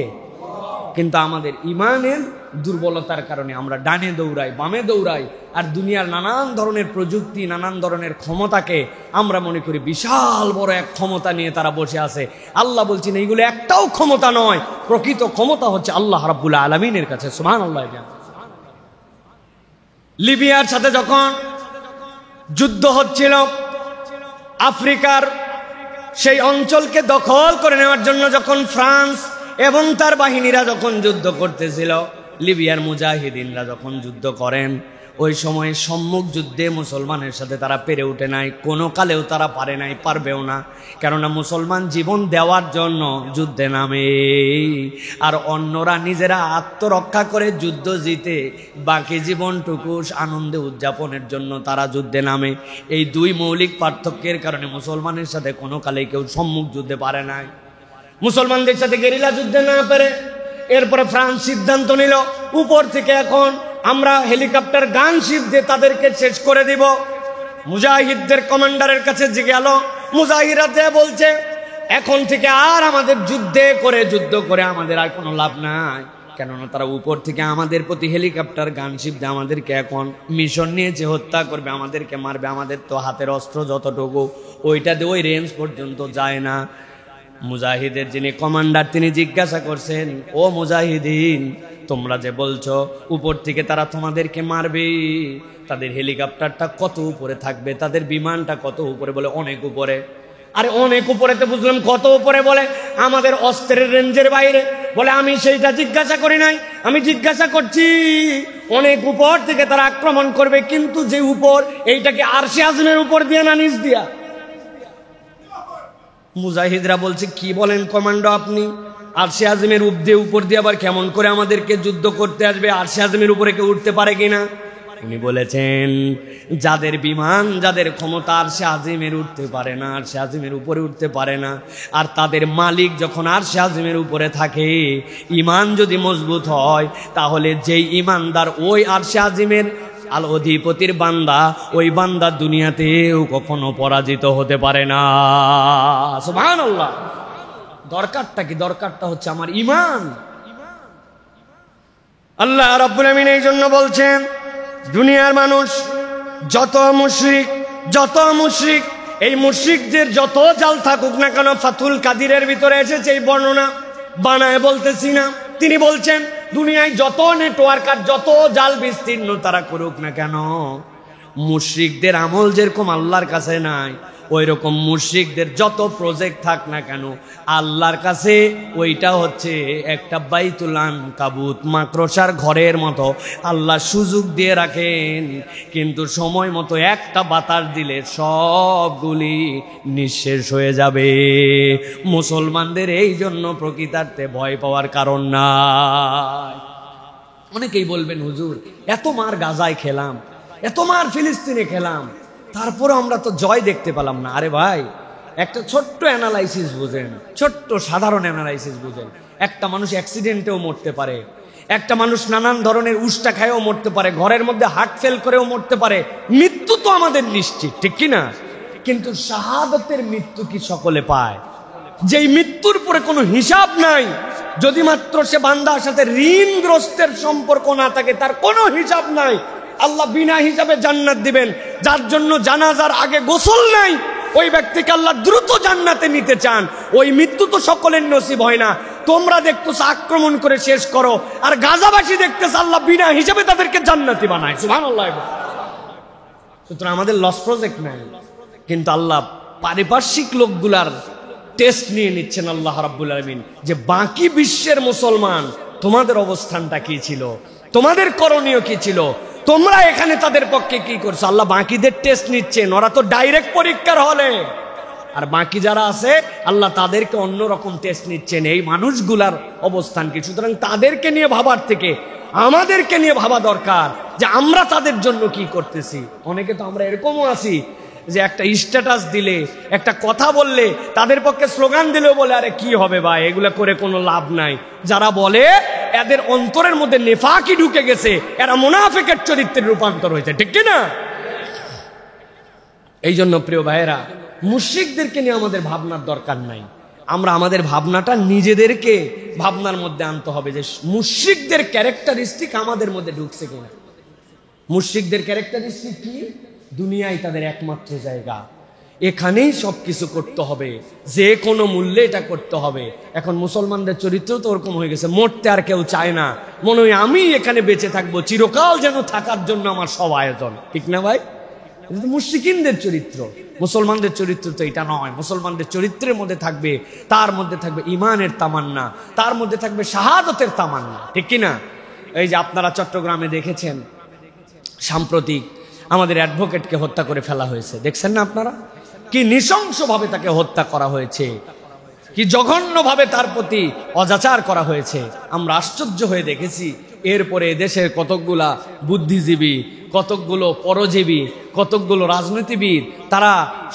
কিন্তু আমাদের ইমানের দুর্বলতার কারণে আমরা ডানে দৌড়াই, বামে দৌড়াই, আর দুনিয়ার নানান ধরনের প্রযুক্তি, নানান ধরনের ক্ষমতাকে আমরা মনে করি বিশাল বড় এক ক্ষমতা নিয়ে তারা বসে আছে। আল্লাহ বলছেন এইগুলো একটাও ক্ষমতা নয়, প্রকৃত ক্ষমতা হচ্ছে আল্লাহ রাব্বুল আলামিনের কাছে। সুবহানাল্লাহ। লিবিয়ার সাথে যখন যুদ্ধ হচ্ছিল, আফ্রিকার সেই অঞ্চলকে দখল করে নেওয়ার জন্য যখন ফ্রান্স এবং তার বাহিনীরা যখন যুদ্ধ করতেছিল, লিবিয়ার মুজাহিদিনরা যখন যুদ্ধ করেন, ওই সময় সম্মুখ যুদ্ধে মুসলমানের সাথে তারা পেরে ওঠে নাই, কোনো কালেও তারা পারে নাই, পারবেও না। কেননা মুসলমান জীবন দেওয়ার জন্য যুদ্ধে নামে, আর অন্যরা নিজেরা আত্মরক্ষা করে যুদ্ধ জিতে বাকি জীবনটুকু আনন্দে উদযাপনের জন্য তারা যুদ্ধে নামে। এই দুই মৌলিক পার্থক্যের কারণে মুসলমানের সাথে কোনো কালেই কেউ সম্মুখ যুদ্ধে পারে নাই। মুসলমানদের সাথে গেরিলা যুদ্ধে না পারে, এরপরে ফ্রান্স সিদ্ধান্ত নিল উপর থেকে এখন আমরা হেলিকপ্টার গানশিপ দিয়ে তাদেরকে শেষ করে দিব। মুজাহিদদের কমান্ডারের কাছে যে গেল, মুজাহিদরা বলছে এখন থেকে আর আমাদের যুদ্ধ করে আমাদের আর কোনো লাভ নাই, কেননা তারা উপর থেকে আমাদের প্রতি হেলিকপ্টার গানশিপ দিয়ে আমাদেরকে এখন মিশন নিয়েছে, হত্যা করবে, আমাদেরকে মারবে। আমাদের তো হাতের অস্ত্র যতটুকু ওইটা দিয়ে ওই রেঞ্জ পর্যন্ত যায় না। মুজাহিদের যিনি কমান্ডার তিনি জিজ্ঞাসা করছেন, ও মুজাহিদিন, তোমরা যে বলছো উপর থেকে তারা তোমাদেরকে মারবে, তাদের হেলিকপ্টারটা কত উপরে থাকবে, তাদের বিমানটা কত উপরে? বলে অনেক উপরে। আরে অনেক উপরেতে বুঝলাম, কত উপরে? বলে আমাদের অস্ত্রের রেঞ্জের বাইরে। বলে আমি সেইটা জিজ্ঞাসা করি নাই, আমি জিজ্ঞাসা করছি অনেক উপর থেকে তারা আক্রমণ করবে, কিন্তু যে উপর, এইটাকে আরশে আজমের উপর দিয়ে না নিচ দিয়া? মুজাহিদরা বলছে কি বলেন কমান্ডো আপনি? আরশে আজমের উপর দিয়ে আবার কেমন করে আমাদেরকে যুদ্ধ করতে আসবে? আরশে আজমের উপরে কেউ উঠতে পারে কিনা? উনি বলেছেন যাদের বিমান, যাদের ক্ষমতা আরশে আজমের উঠতে পারে না, আরশে আজমের উপরে উঠতে পারে না, আর তাদের মালিক যখন আরশে আজমের উপরে থাকে, ইমান যদি মজবুত হয়, তাহলে যেই ইমানদার ওই আরশে আজমের আল অধিপতির বান্দা, ওই বান্দা দুনিয়াতেও কখনো পরাজিত হতে পারে না। সুবহানাল্লাহ। দরকারটা কি? দরকারটা হচ্ছে আমার ঈমান। আল্লাহ রাব্বুল আমিন এই জন্য বলছেন, দুনিয়ার মানুষ যত মুশরিক, এই মুশরিকদের যত জাল থাকুক না কেন, ফাতুল কাদিরের ভিতরে এসেছে এই বর্ণনা, বানায় বলতেছি না। তিনি বলছেন দুনিয়ায় যত নেটওয়ার্ক আর যত জাল বিস্তীর্ণ তারা করুক না কেন, মুশরিকদের আমল যেরকম আল্লাহর কাছে নাই, ওই রকম মুশরিকদের যত প্রজেক্ট থাক না কেন, আল্লাহর কাছে ওইটা হচ্ছে একটা বাইতুল আনকাবুত, মাকড়সার ঘরের মতো। আল্লাহ সুযোগ দিয়ে রাখেন, কিন্তু সময় মতো একটা বাতাস দিলে সবগুলি নিঃশেষ হয়ে যাবে। মুসলমানদের এই জন্য প্রকৃতার্থে ভয় পাওয়ার কারণ নাই। অনেকেই বলবেন হুজুর, এত মার গাজায় খেলাম, এত মার ফিলিস্তিনে খেলাম, তারপরে আমরা তো জয় দেখতে পেলাম না। আরে ভাই, একটা ছোট্ট অ্যানালাইসিস বুঝেন, ছোট্ট সাধারণ অ্যানালাইসিস বুঝেন। একটা মানুষ অ্যাক্সিডেন্টেও মরতে পারে, একটা মানুষ নানান ধরনের উষ্টা খায়ও মরতে পারে, ঘরের মধ্যে হার্ট ফেল করেও মরতে পারে। মৃত্যু তো আমাদের নিশ্চিত, ঠিক কিনা? কিন্তু শাহাদাতের মৃত্যু কি সকলে পায়? যেই মৃত্যুর পরে কোনো হিসাব নাই, যদি মাত্র সে বান্দার সাথে ঋণগ্রস্তের সম্পর্ক না থাকে, তার কোনো হিসাব নাই, আল্লাহ বিনা হিসাবে জান্নাত দিবেন। যার জন্য জানাজার আগে গোসল নাই, ওই ব্যক্তিকে আল্লাহ দ্রুত জান্নাতে নিতে চান। ওই মৃত্যু তো সকলের নসিব হয় না। তোমরা দেখতেছ আক্রমণ করে শেষ করো, আর গাজাবাসী দেখতেছ আল্লাহ বিনা হিসাবে তাদেরকে জান্নাতি বানায়। সুবহানাল্লাহ। সুতরাং আমাদের লস প্রজেক্ট নাই, কিন্তু আল্লাহ পারিপার্শ্বিক লোকগুলার টেস্ট নিয়ে নিচ্ছেন আল্লাহ রাব্বুল আলামিন, যে বাকি বিশ্বের মুসলমান তোমাদের অবস্থানটা কি ছিল, তোমাদের করণীয় কি ছিল, তোমরা এখানে তাদের পক্ষে কি করছো। আল্লাহ বাকিদের টেস্ট নিচ্ছেন, ওরা তো ডাইরেক্ট পরীক্ষার হলে, আর বাকি যারা আছে আল্লাহ তাদেরকে অন্যরকম টেস্ট নিচ্ছেন, এই মানুষগুলার অবস্থান কি। সুতরাং তাদেরকে নিয়ে ভাবার থেকে আমাদেরকে নিয়ে ভাবা দরকার, যে আমরা তাদের জন্য কি করতেছি। অনেকে তো আমরা এরকমও আছি যে একটা স্ট্যাটাস দিলে, একটা কথা বললে, তাদের পক্ষে স্লোগান দিলেও বলে আরে কি হবে ভাই, এগুলো করে কোনো লাভ নাই। যারা বলে এদের অন্তরের মধ্যে নেফাকি ঢুকে গেছে, এরা মুনাফিকের চরিত্রের রূপান্তর হয়েছে, ঠিক কি না? এই জন্য প্রিয় ভাইয়েরা, মুশরিকদেরকে নিয়ে আমাদের ভাবনার দরকার নাই। আমরা আমাদের ভাবনাটা নিজেদেরকে ভাবনার মধ্যে আনতে হবে, যে মুশরিকদের ক্যারেক্টারিস্টিক আমাদের মধ্যে ঢুকছে কিনা। মুশরিকদের ক্যারেক্টারিস্টিক কি? দুনিয়ায় তাদের একমাত্র জায়গা, এখানেই সবকিছু করতে হবে, যে কোনো মূল্যে এটা করতে হবে। এখন মুসলমানদের চরিত্র তো ওরকম হয়ে গেছে, মরতে আর কেউ চায় না, মনে হয় আমি এখানে বেঁচে থাকবো, চিরকাল যেন থাকার জন্য আমার সব আয়োজন, ঠিক না ভাই? এটা তো মুশরিকিনদের চরিত্র। মুসলমানদের চরিত্র তো এটা নয়। মুসলমানদের চরিত্রের মধ্যে থাকবে, তার মধ্যে থাকবে ইমানের তামান্না, তার মধ্যে থাকবে শাহাদতের তামান্না, ঠিক কিনা? এই যে আপনারা চট্টগ্রামে দেখেছেন সাম্প্রতিক আমাদের অ্যাডভোকেটকে হত্যা করে ফেলা হয়েছে, দেখছেন না আপনারা? কি নৃশংসভাবে তাকে হত্যা করা হয়েছে, কি জঘন্যভাবে তার প্রতি অজাচার করা হয়েছে। আমরা আশ্চর্য হয়ে দেখেছি। এরপরে দেশের কতকগুলা বুদ্ধিজীবী, কতকগুলো পরজীবী, কতকগুলো রাজনীতিবিদ, তারা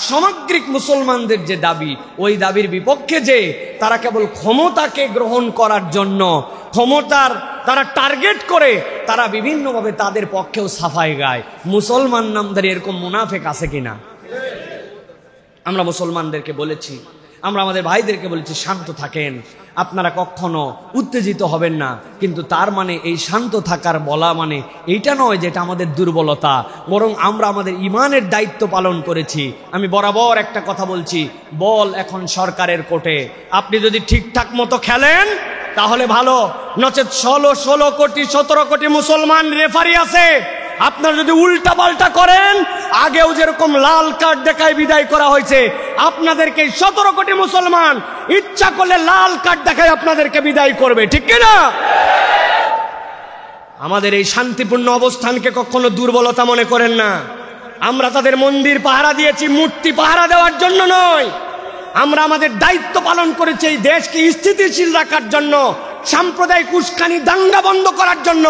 সামগ্রিক মুসলমানদের যে দাবি, ওই দাবির বিপক্ষে যে তারা কেবল ক্ষমতাকে গ্রহণ করার জন্য ক্ষমতার তারা টার্গেট করে তারা বিভিন্নভাবে তাদের পক্ষেও সাফাই গায়। মুসলমান নামধারী এরকম মুনাফেক আছে কিনা? আমরা মুসলমানদেরকে বলেছি, আমরা আমাদের ভাইদেরকে বলেছি, শান্ত থাকেন, আপনারা কখনো উত্তেজিত হবেন না। কিন্তু তার মানে এই শান্ত থাকার বলা মানে এইটা নয় যে এটা আমাদের দুর্বলতা, বরং আমরা আমাদের ইমানের দায়িত্ব পালন করেছি। আমি বরাবর একটা কথা বলছি, বল এখন সরকারের কোর্টে। আপনি যদি ঠিকঠাক মতো খেলেন তাহলে ভালো, নচেত 16 কোটি 17 কোটি মুসলমান রেফারি আছে। আপনারা যদি উল্টা পাল্টা করেন, আগেও যেরকম লাল কার্ড দেখায় বিদায় করা হয়েছে, আপনাদেরকে 17 কোটি মুসলমান ইচ্ছা করলে লাল কার্ড দেখায় আপনাদেরকে বিদায় করবে, ঠিক কিনা? আমাদের এই শান্তিপূর্ণ অবস্থানকে কখনো দুর্বলতা মনে করেন না। আমরা তাদের মন্দির পাহারা দিয়েছি মূর্তি পাহারা দেওয়ার জন্য নয়। আমরা আমাদের দায়িত্ব পালন করেছি এই দেশকে স্থিতিশীল রাখার জন্য, সাম্প্রদায়িক উস্কানি দাঙ্গা বন্ধ করার জন্য।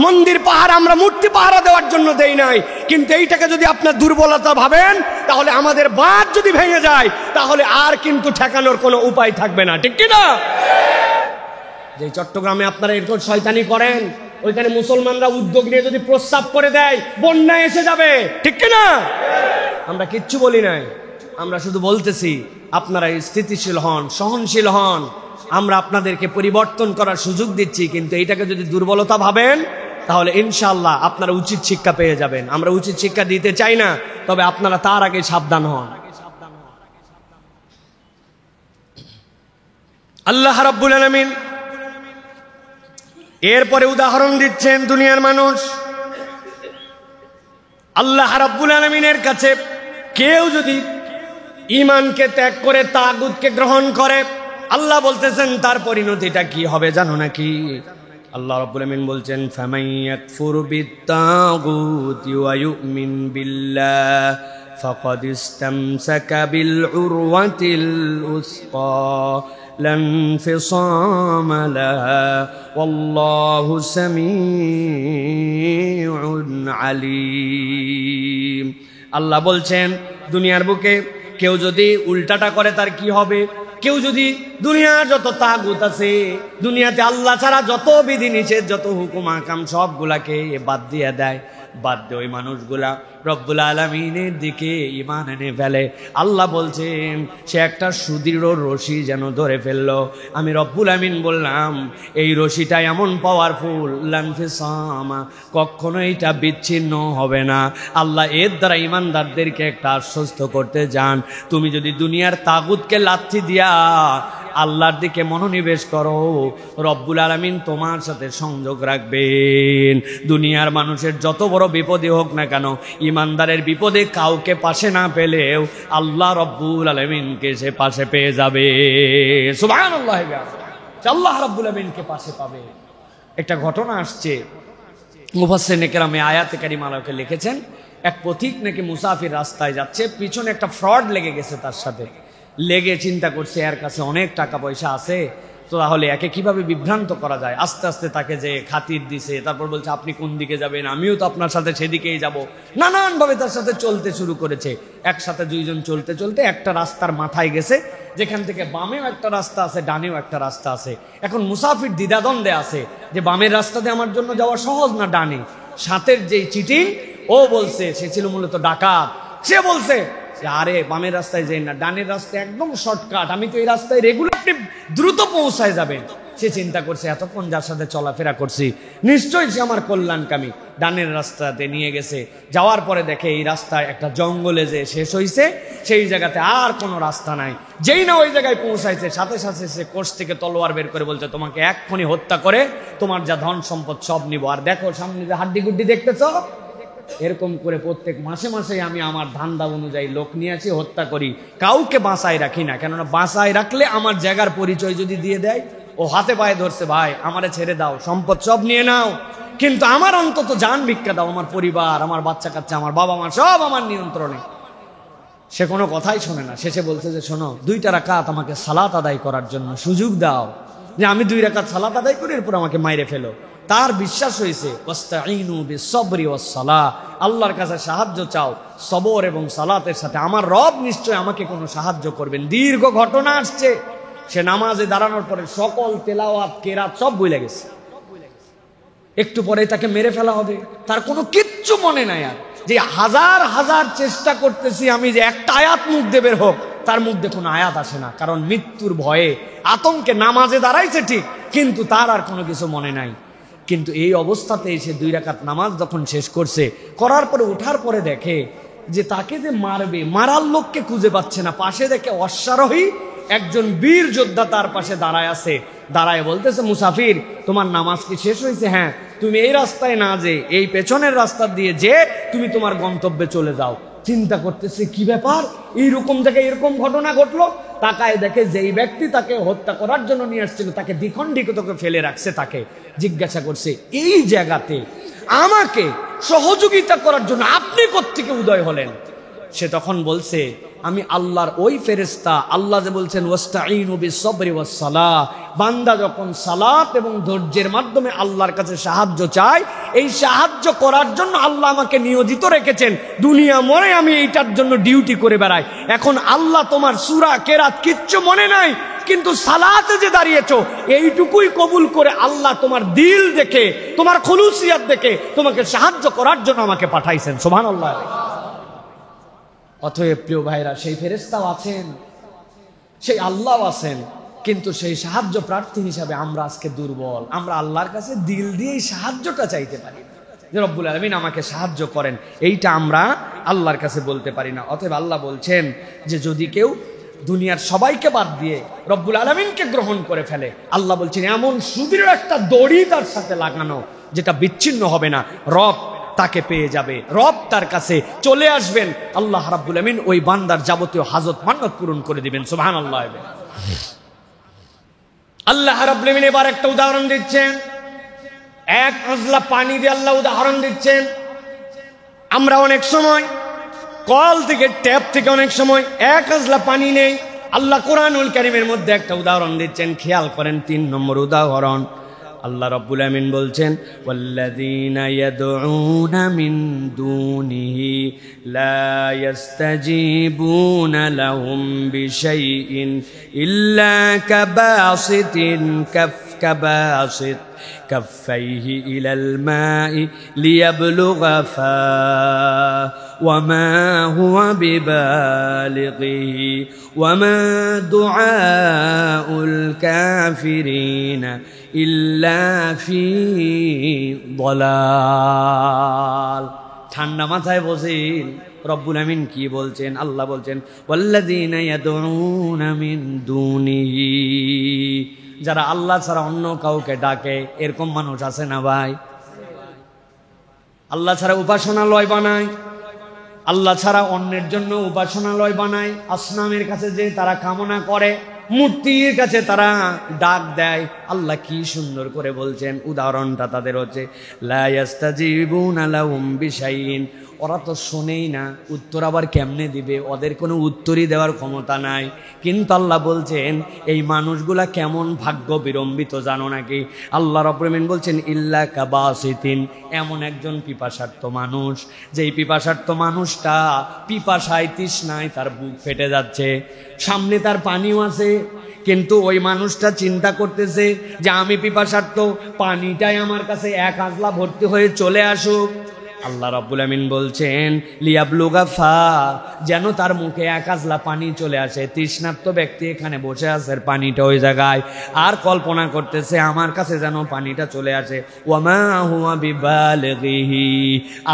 মন্দির পাহারা আমরা মূর্তি পাহারা দেওয়ার জন্য দেই নাই। কিন্তু এইটাকে যদি আপনার দুর্বলতা ভাবেন, তাহলে আমাদের বাঁধ যদি ভেঙে যায়, তাহলে আর কিন্তু ঠেকানোর কোনো উপায় থাকবে না, ঠিক কিনা? যে চট্টগ্রামে আপনারা এরকম শয়তানি করেন, ওইখানে মুসলমানরা উদ্যোগ নিয়ে যদি প্রস্তাব করে দেয়, বন্যা এসে যাবে, ঠিক কিনা? আমরা কিচ্ছু বলি নাই, আমরা শুধু বলতেছি আপনারা স্থিতিশীল হন, সহনশীল হন। আমরা আপনাদেরকে পরিবর্তন করার সুযোগ দিচ্ছি, কিন্তু এইটাকে যদি দুর্বলতা ভাবেন, তাহলে ইনশাআল্লাহ আপনারা উচিত শিক্ষা পেয়ে যাবেন। আমরা উচিত শিক্ষা দিতে চাই না, তবে আপনারা তার আগে সাবধান হন। আল্লাহ রাব্বুল আলামিন এরপরে উদাহরণ দিচ্ছেন দুনিয়ার মানুষ। আল্লাহ রাব্বুল আলামিনের কাছে কেউ যদি ঈমানকে ত্যাগ করে তাগুতকে গ্রহণ করে, আল্লাহ বলতেছেন তার পরিণতিটা কি হবে জানো নাকি? আল্লাহ রাব্বুল আলামিন বলছেন, ফামান ইয়াকফুর বিত-তাগুতি ওয়া ইউমিন বিল্লাহ ফাকাদ ইসতামসাকা বিল উরওয়াতিল উসকা লা ইনফিসামা লাহা ওয়াল্লাহু সামিউন আলীম। আল্লাহ বলছেন দুনিয়ার বুকে কেউ যদি উল্টাটা করে তার কি হবে? কেউ যদি দুনিয়ার যত তাগুত আছে, দুনিয়াতে আল্লাহ ছাড়া যত বিধি নিষেধ, যত হুকুম আহকাম সবগুলাকে বাদ দিয়ে দেয়, বাদ দিয়ে ওই মানুষগুলা রব্বুল আলামিনের দিকে ঈমান এনে ফেলে, আল্লাহ বলছেন সে একটা সুদৃঢ় রশি যেন ধরে ফেললো। আমি রব্বুল আমিন বললাম এই রশিটা এমন পাওয়ারফুল, লানফিসামা, কখনো এটা বিচ্ছিন্ন হবে না। আল্লাহ এর দ্বারা ঈমানদারদেরকে একটা আশ্বস্ত করতে যান, তুমি যদি দুনিয়ার তাগুতকে লাথি দিয়া আল্লাহর দিকে মনোনিবেশ করো, রব্বুল আলামিন তোমার সাথে সংযোগ রাখবেন। দুনিয়ার মানুষের যত বড় বিপদই হোক না কেন, ইমানদারের বিপদে কাউকে পাশে না পেলেও আল্লাহ রব্বুল আলামিনকে সে পাশে পেয়ে যাবে। সুবহানাল্লাহ, আল্লাহ রব্বুল আলামিনকে পাশে পাবে। একটা ঘটনা আসছে, মুফাসসিরিনে কেরামে আয়াতে কারিমাকে লিখেছেন, এক পথিক নাকি মুসাফির রাস্তায় যাচ্ছে, পিছনে একটা ফ্রড লেগে গেছে তার সাথে। লেগে চিন্তা করছে এর কাছে অনেক টাকা পয়সা আছে, তো তাহলে একে কিভাবে বিভ্রান্ত করা যায়। আস্তে আস্তে তাকে যে খাতির দিছে, তারপর বলছে আপনি কোন দিকে যাবেন, আমিও তো আপনার সাথে সেদিকেই যাব। নানানভাবে তার সাথে চলতে শুরু করেছে। একসাথে দুইজন চলতে চলতে একটা রাস্তার মাথায় গেছে, যেখান থেকে বামেও একটা রাস্তা আছে, ডানেও একটা রাস্তা আছে। এখন মুসাফির দ্বিধাদ্বন্দ্বে আছে যে বামের রাস্তাতে আমার জন্য যাওয়া সহজ না ডানে। সাথের যেই চিটিং, ও বলছে, সে ছিল মূলত ডাকাত, সে বলছে আরে বামের রাস্তায় যাই না, ডানের রাস্তায় একদম শর্টকাট, আমি তো এই রাস্তায় রেগুলার, আপনি দ্রুত পৌঁছায় যাবেন। সে চিন্তা করছে এতক্ষণ যার সাথে চলাফেরা করছি নিশ্চয়ই সে আমার কল্যাণকামী। ডানের রাস্তাতে নিয়ে গেছে, যাওয়ার পরে দেখে এই রাস্তায় একটা জঙ্গলে যে শেষ হয়েছে, সেই জায়গাতে আর কোনো রাস্তা নাই। যেই না ওই জায়গায় পৌঁছাইছে, সাথে সাথে সে কোষ থেকে তলোয়ার বের করে বলছে তোমাকে এক্ষুনি হত্যা করে তোমার যা ধন সম্পদ সব নিব। আর দেখো সামনে যে হাড্ডি গুড্ডি দেখতেছ, এরকম করে প্রত্যেক মাসে মাসে আমি আমার ধান্দা অনুযায়ী লোক নিয়ে আসি, হত্যা করি, কাউকে বাঁচায় রাখি না। কেননা বাঁচায় রাখলে আমার জায়গার পরিচয় যদি দিয়ে দেয়, ও হাতে পায়ে ধরছে, ভাই আমারে ছেড়ে দাও, সম্পদ সব নিয়ে নাও, কিন্তু আমার অন্তত জান ভিক্ষা দাও, আমার পরিবার, আমার বাচ্চা কাচ্চা, আমার বাবা মা সব আমার নিয়ন্ত্রণে। সে কোনো কথাই শোনে না। শেষে বলছে যে শোনো, 2 রাকাত আমাকে সালাত আদায় করার জন্য সুযোগ দাও, যে আমি 2 রাকাত সালাত আদায় করি, এরপর আমাকে মাইরে ফেলো। তার বিশ্বাস হয়েছে ওয়াস্তাঈনু বিসসবরি ওয়াসসালাহ, আল্লাহর কাছে সাহায্য চাও সবর এবং সালাতের সাথে, আমার রব নিশ্চয় আমাকে কোনো সাহায্য করবেন। দীর্ঘ ঘটনা আসছে, সে নামাজে দাঁড়ানোর পরে সকল তেলাওয়াত কেরাত সব ভুলে গেছে। একটু পরে তাকে মেরে ফেলা হবে, তার কোনো কিচ্ছু মনে নাই। আর যে হাজার হাজার চেষ্টা করতেছি আমি যে একটা আয়াত মুখ দিয়ে বের হোক, তার মধ্যে কোনো আয়াত আসে না, কারণ মৃত্যুর ভয়ে আতঙ্কে নামাজে দাঁড়াইছে ঠিক, কিন্তু তার আর কোনো কিছু মনে নাই। কিন্তু এই অবস্থাতে এসে 2 রাকাত নামাজ যখন শেষ করছে, করার পরে ওঠার পরে দেখে যে তাকে যে মারবে, মারার লোককে খুঁজে পাচ্ছে না। পাশে দেখে অশ্বারোহী একজন বীর যোদ্ধা তার পাশে দাঁড়ায় আছে। দাঁড়ায় বলতেছে, মুসাফির তোমার নামাজ কি শেষ হয়েছে? হ্যাঁ। তুমি এই রাস্তায় না যে এই পেছনের রাস্তা দিয়ে যে তুমি তোমার গন্তব্যে চলে যাও। চিন্তা করতেছে কি ব্যাপার, এইরকম জায়গায় এরকম ঘটনা ঘটলো। তাকায় দেখে যেই ব্যক্তি তাকে হত্যা করার জন্য নিয়ে আসছিল, তাকে দ্বিখণ্ডিত ফেলে রাখছে। তাকে জিজ্ঞাসা করছে, এই জায়গাতে আমাকে সহযোগিতা করার জন্য আপনি কোত্থেকে উদয় হলেন? সে তখন বলছে, আমি আল্লাহর ওই ফেরেশতা। আল্লাহ যে বলছেন ওয়াস্তাঈনু বিসসবরি ওয়াসসালাহ, বান্দা যখন সালাত এবং ধৈর্যের মাধ্যমে আল্লাহর কাছে সাহায্য চায়, এই সাহায্য করার জন্য আল্লাহ আমাকে নিয়োজিত রেখেছেন। দুনিয়া মনে আমি এইটার জন্য ডিউটি করে বেড়াই। এখন আল্লাহ তোমার সূরা কেরাত কিচ্ছু মনে নাই, কিন্তু সালাতে যে দাঁড়িয়েছো এইটুকুই কবুল করে আল্লাহ তোমার দিল দেখে, তোমার খুলুসিয়াত দেখে তোমাকে সাহায্য করার জন্য আমাকে পাঠাইছেন। সুবহানাল্লাহ। অতএব প্রিয় ভাইরা, সেই ফেরেশতাও আছেন, সেই আল্লাহ আছেন, কিন্তু সেই সাহায্য প্রার্থী হিসাবে আমরা আজকে দুর্বল। আমরা আল্লাহর কাছে দিল দিয়ে সাহায্যটা চাইতে পারি না, যে রব্বুল আলামিন আমাকে সাহায্য করেন, এইটা আমরা আল্লাহর কাছে বলতে পারি না। অতএব আল্লাহ বলছেন যে যদি কেউ দুনিয়ার সবাইকে বাদ দিয়ে রব্বুল আলামিনকে গ্রহণ করে ফেলে, আল্লাহ বলছেন এমন সুদৃঢ় একটা দড়ি তার সাথে লাগানো যেটা বিচ্ছিন্ন হবে না। রব তাকে পেয়ে যাবে, রব তার কাছে চলে আসবেন। আল্লাহ রাব্বুল আমিন ওই বান্দার যাবতীয় হাজত মান্নত পূরণ করে দিবেন। সুবহানাল্লাহ। আল্লাহ রাব্বুল আমিন এবার একটা উদাহরণ দিচ্ছেন, এক আজলা পানি দিয়ে আল্লাহ উদাহরণ দিচ্ছেন। আমরা অনেক সময় কল থেকে, ট্যাপ থেকে অনেক সময় এক আজলা পানি নেই। আল্লাহ কোরআনুল কারীমের মধ্যে একটা উদাহরণ দিচ্ছেন, খেয়াল করেন। 3 নম্বর উদাহরণ আল্লাহ রাব্বুল আমিন বলছেন, ওয়াল্লাযীনা ইয়াদউনা মিন দুনিহি লা ইস্তাজীবুনা লাহুম বিশাইইন ইল্লা কাবাসিত কাফাইহি ইলাল মাই লিয়াবলুগা ফাহ ওয়ামা হুয়া বিবালিগিহি ওয়ামা দুআউল কাফিরিনা ইল্লা ফি দালাল। ঠান্ডা মাথায় বসেন, রব্বুল আমিন কি বলছেন? আল্লাহ বলছেন ওয়াল্লাযীনা ইয়াদউনা মিন দুনিহি, যারা আল্লাহ ছাড়া অন্য কাউকে ডাকে। এরকম মানুষ আছে না ভাই? আল্লাহ ছাড়া উপাসনালয় বানায়, আল্লাহ ছাড়া অন্যের জন্য উপাসনালয় বানায়, আসনামের কাছে যে তারা কামনা করে, মূর্তির কাছে তারা ডাক দেয়। আল্লাহ কি সুন্দর করে বলছেন, উদাহরণটা তাদের হচ্ছে লা ইস্তাজিবুনা লাহুম বিশাইইন, ওরা তো শোনেই না, উত্তর আবার কেমনে দিবে? ওদের কোনো উত্তরই দেওয়ার ক্ষমতা নাই। কিন্তু আল্লাহ বলছেন এই মানুষগুলা কেমন ভাগ্য বিড়ম্বিত জানো নাকি? আল্লাহ রাব্বুল আমিন বলছেন ইল্লা কাবাসিতিন, এমন একজন পিপাসার্থ মানুষ, যেই পিপাসার্থ মানুষটা পিপাসায় তৃষ্ণায় তার বুক ফেটে যাচ্ছে, সামনে তার পানিও আছে, কিন্তু ওই মানুষটা চিন্তা করতেছে যে আমি পিপাসার্থ, পানিটাই আমার কাছে এক আজলা ভর্তি হয়ে চলে আসুক। আল্লাহ রাব্বুল আমিন বলছেন লিয়াবলুগা ফা, যেন তার মুখে এক আজলা পানি চলে আসে। তৃষ্ণার্ত ব্যক্তি এখানে বসে আছে, পানিটা ওই জায়গায়, আর কল্পনা করতেছে আমার কাছে যেন পানিটা চলে আসে। ওয়ামা হুয়া বিবালিগিহি,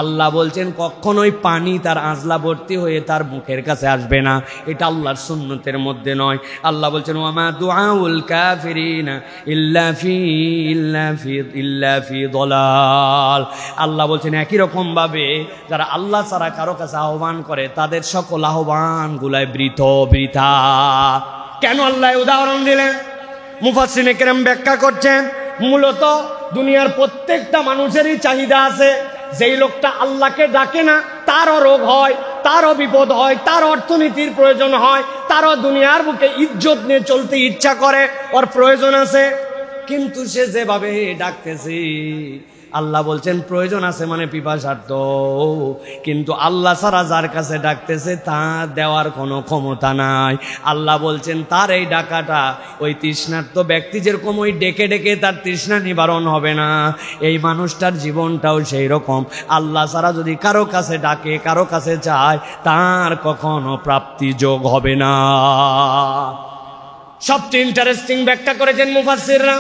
আল্লাহ বলছেন কখনোই পানি তার আজলা ভর্তি হয়ে তার মুখের কাছে আসবে না, এটা আল্লাহর সুন্নতের মধ্যে নয়। আল্লাহ বলছেন ওয়ামা দুআউল কাফিরিনা ইল্লা ফি দালাল। আল্লাহ বলছেন একই রকম এরকম ভাবে যারা আল্লাহ ছাড়া কারো কাছে আহ্বান করে তাদের সকল আহ্বান গুলাই বৃথা। কেন আল্লাহ উদাহরণ দিলেন? মুফাসসিরিনে কেরাম ব্যাখ্যা করছেন, মূলত দুনিয়ার প্রত্যেকটা মানুষেরই চাহিদা আছে। যেই লোকটা আল্লাহকে ডাকে না তারও রোগ হয়, তারও বিপদ হয়, তার অর্থনীতির প্রয়োজন হয়, তারও দুনিয়ার বুকে ইজ্জত নিয়ে চলতে ইচ্ছা করে, ওর প্রয়োজন আছে। কিন্তু সে যেভাবে ডাকতেছে, আল্লাহ বলছেন প্রয়োজন আছে মানে পিপাসার্থ, কিন্তু আল্লাহ ছাড়া যার কাছে ডাকতেছে তা দেওয়ার কোনো ক্ষমতা নাই। আল্লাহ বলছেন তার এই ডাকাটা ওই তৃষ্ণার্ত ব্যক্তি যেরকম ওই ডেকে ডেকে তার তৃষ্ণা নিবারণ হবে না, এই মানুষটার জীবনটাও সেই রকম। আল্লাহ ছাড়া যদি কারো কাছে ডাকে, কারো কাছে চায়, তার কখনো প্রাপ্তি যোগ হবে না। সবচেয়ে ইন্টারেস্টিং ব্যাখ্যা করেছেন মুফাসসিররা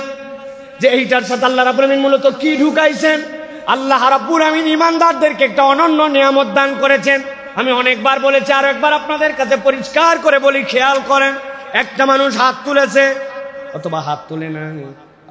যে এইটার সাথে আল্লাহ রাব্বুল আমিন মূলত কি ঢুকাইছেন। আল্লাহ রাব্বুল আমিন ঈমানদারদেরকে একটা অনন্য নিয়ামত দান করেছেন। আমি অনেকবার বলেছি, আর একবার আপনাদের কাছে পরিষ্কার করে বলি, খেয়াল করেন। একটা মানুষ হাত তুলেছে অথবা হাত তুলে না,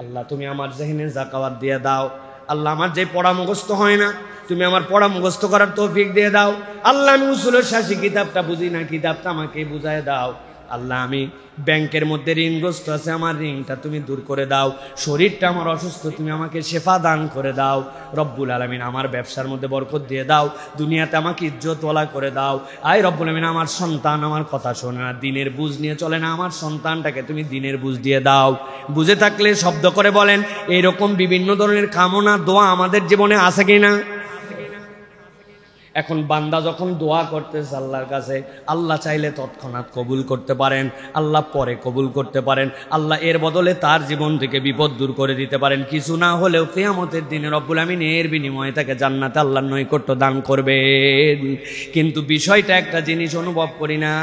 আল্লাহ তুমি আমার জেহেনে যাকাত দিয়ে দাও। আল্লাহ আমার যে পড়া মুখস্থ হয় না, তুমি আমার পড়া মুখস্থ করার তৌফিক দিয়ে দাও। আল্লাহ আমি উসুলের শাসি কিতাবটা বুঝি না, কিতাবটা আমাকে বুঝায় দাও। আল্লাহ আমি ব্যাংকের মধ্যে ঋণগ্রস্ত আছে, আমার ঋণটা তুমি দূর করে দাও। শরীরটা আমার অসুস্থ, তুমি আমাকে শেফা দান করে দাও। রব্বুল আলামিন আমার ব্যবসার মধ্যে বরকত দিয়ে দাও, দুনিয়াতে আমাকে ইজ্জতওয়ালা করে দাও। আয় রব্বুল আলামিন আমার সন্তান আমার কথা শোনে না, দিনের বুঝ নিয়ে চলে না, আমার সন্তানটাকে তুমি দিনের বুঝ দিয়ে দাও। বুঝে থাকলে শব্দ করে বলেন, এইরকম বিভিন্ন ধরনের কামনা দোয়া আমাদের জীবনে আছে কিনা? এখন বান্দা যখন দোয়া করতেছে আল্লাহর কাছে, আল্লাহ চাইলে তৎক্ষণাৎ কবুল করতে পারেন, আল্লাহ পরে কবুল করতে পারেন, আল্লাহ এর বদলে তার জীবন থেকে বিপদ দূর করে দিতে পারেন। কিছু না হলেও কিয়ামতের দিনে রব্বুল আমিন এর বিনিময়ে তাকে জান্নাতে আল্লাহর নৈকট্য দান করবেন। কিন্তু বিষয়টা একটা জিনিস অনুভব করি না,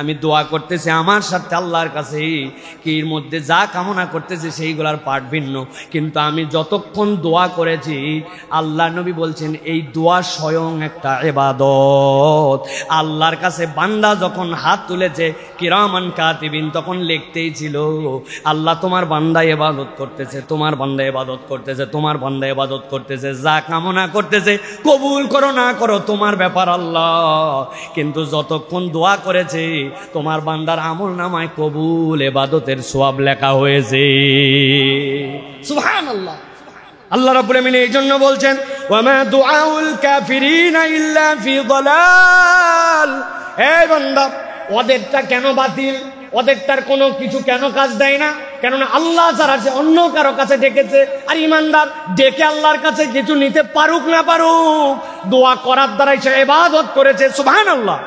আমি দোয়া করতেছি আমার সাথে আল্লাহর কাছে, কি এর মধ্যে যা কামনা করতেছি সেইগুলার পাঠ ভিন্ন, কিন্তু আমি যতক্ষণ দোয়া করেছি, আল্লাহ নবী বলছেন এই দোয়া স্বয়ং একটা ইবাদত। আল্লাহর কাছে বান্দা যখন হাত তুলেছে কিরামান কাতিবিন, তখন লিখতেই ছিল আল্লাহ তোমার বান্দা ইবাদত করতেছে, তোমার বান্দা ইবাদত করতেছে, তোমার বান্দা ইবাদত করতেছে, যা কামনা করতেছে কবুল করো না করো তোমার ব্যাপার আল্লাহ। কিন্তু যতক্ষণ দোয়া করেছে তোমার বান্দার আমলনামায় কবুল ইবাদতের সওয়াব লেখা হয়েছে। সুবহানাল্লাহ। আল্লাহ রাব্বুল আমিন এই জন্য বলছেন, ওয়ামা দুআউল কাফিরিনা ইল্লা ফি যালাল। এই বান্দা, ওদেরটা কেন বাতিল, ওদেরটার কোনো কিছু কেন কাজ দেয় না? কেননা আল্লাহ ছাড়া সে অন্য কারো কাছে ডেকেছে। আর ইমানদার ডেকে আল্লাহর কাছে কিছু নিতে পারুক না পারুক, দোয়া করার দ্বারাই সে ইবাদত করেছে। সুবহানাল্লাহ।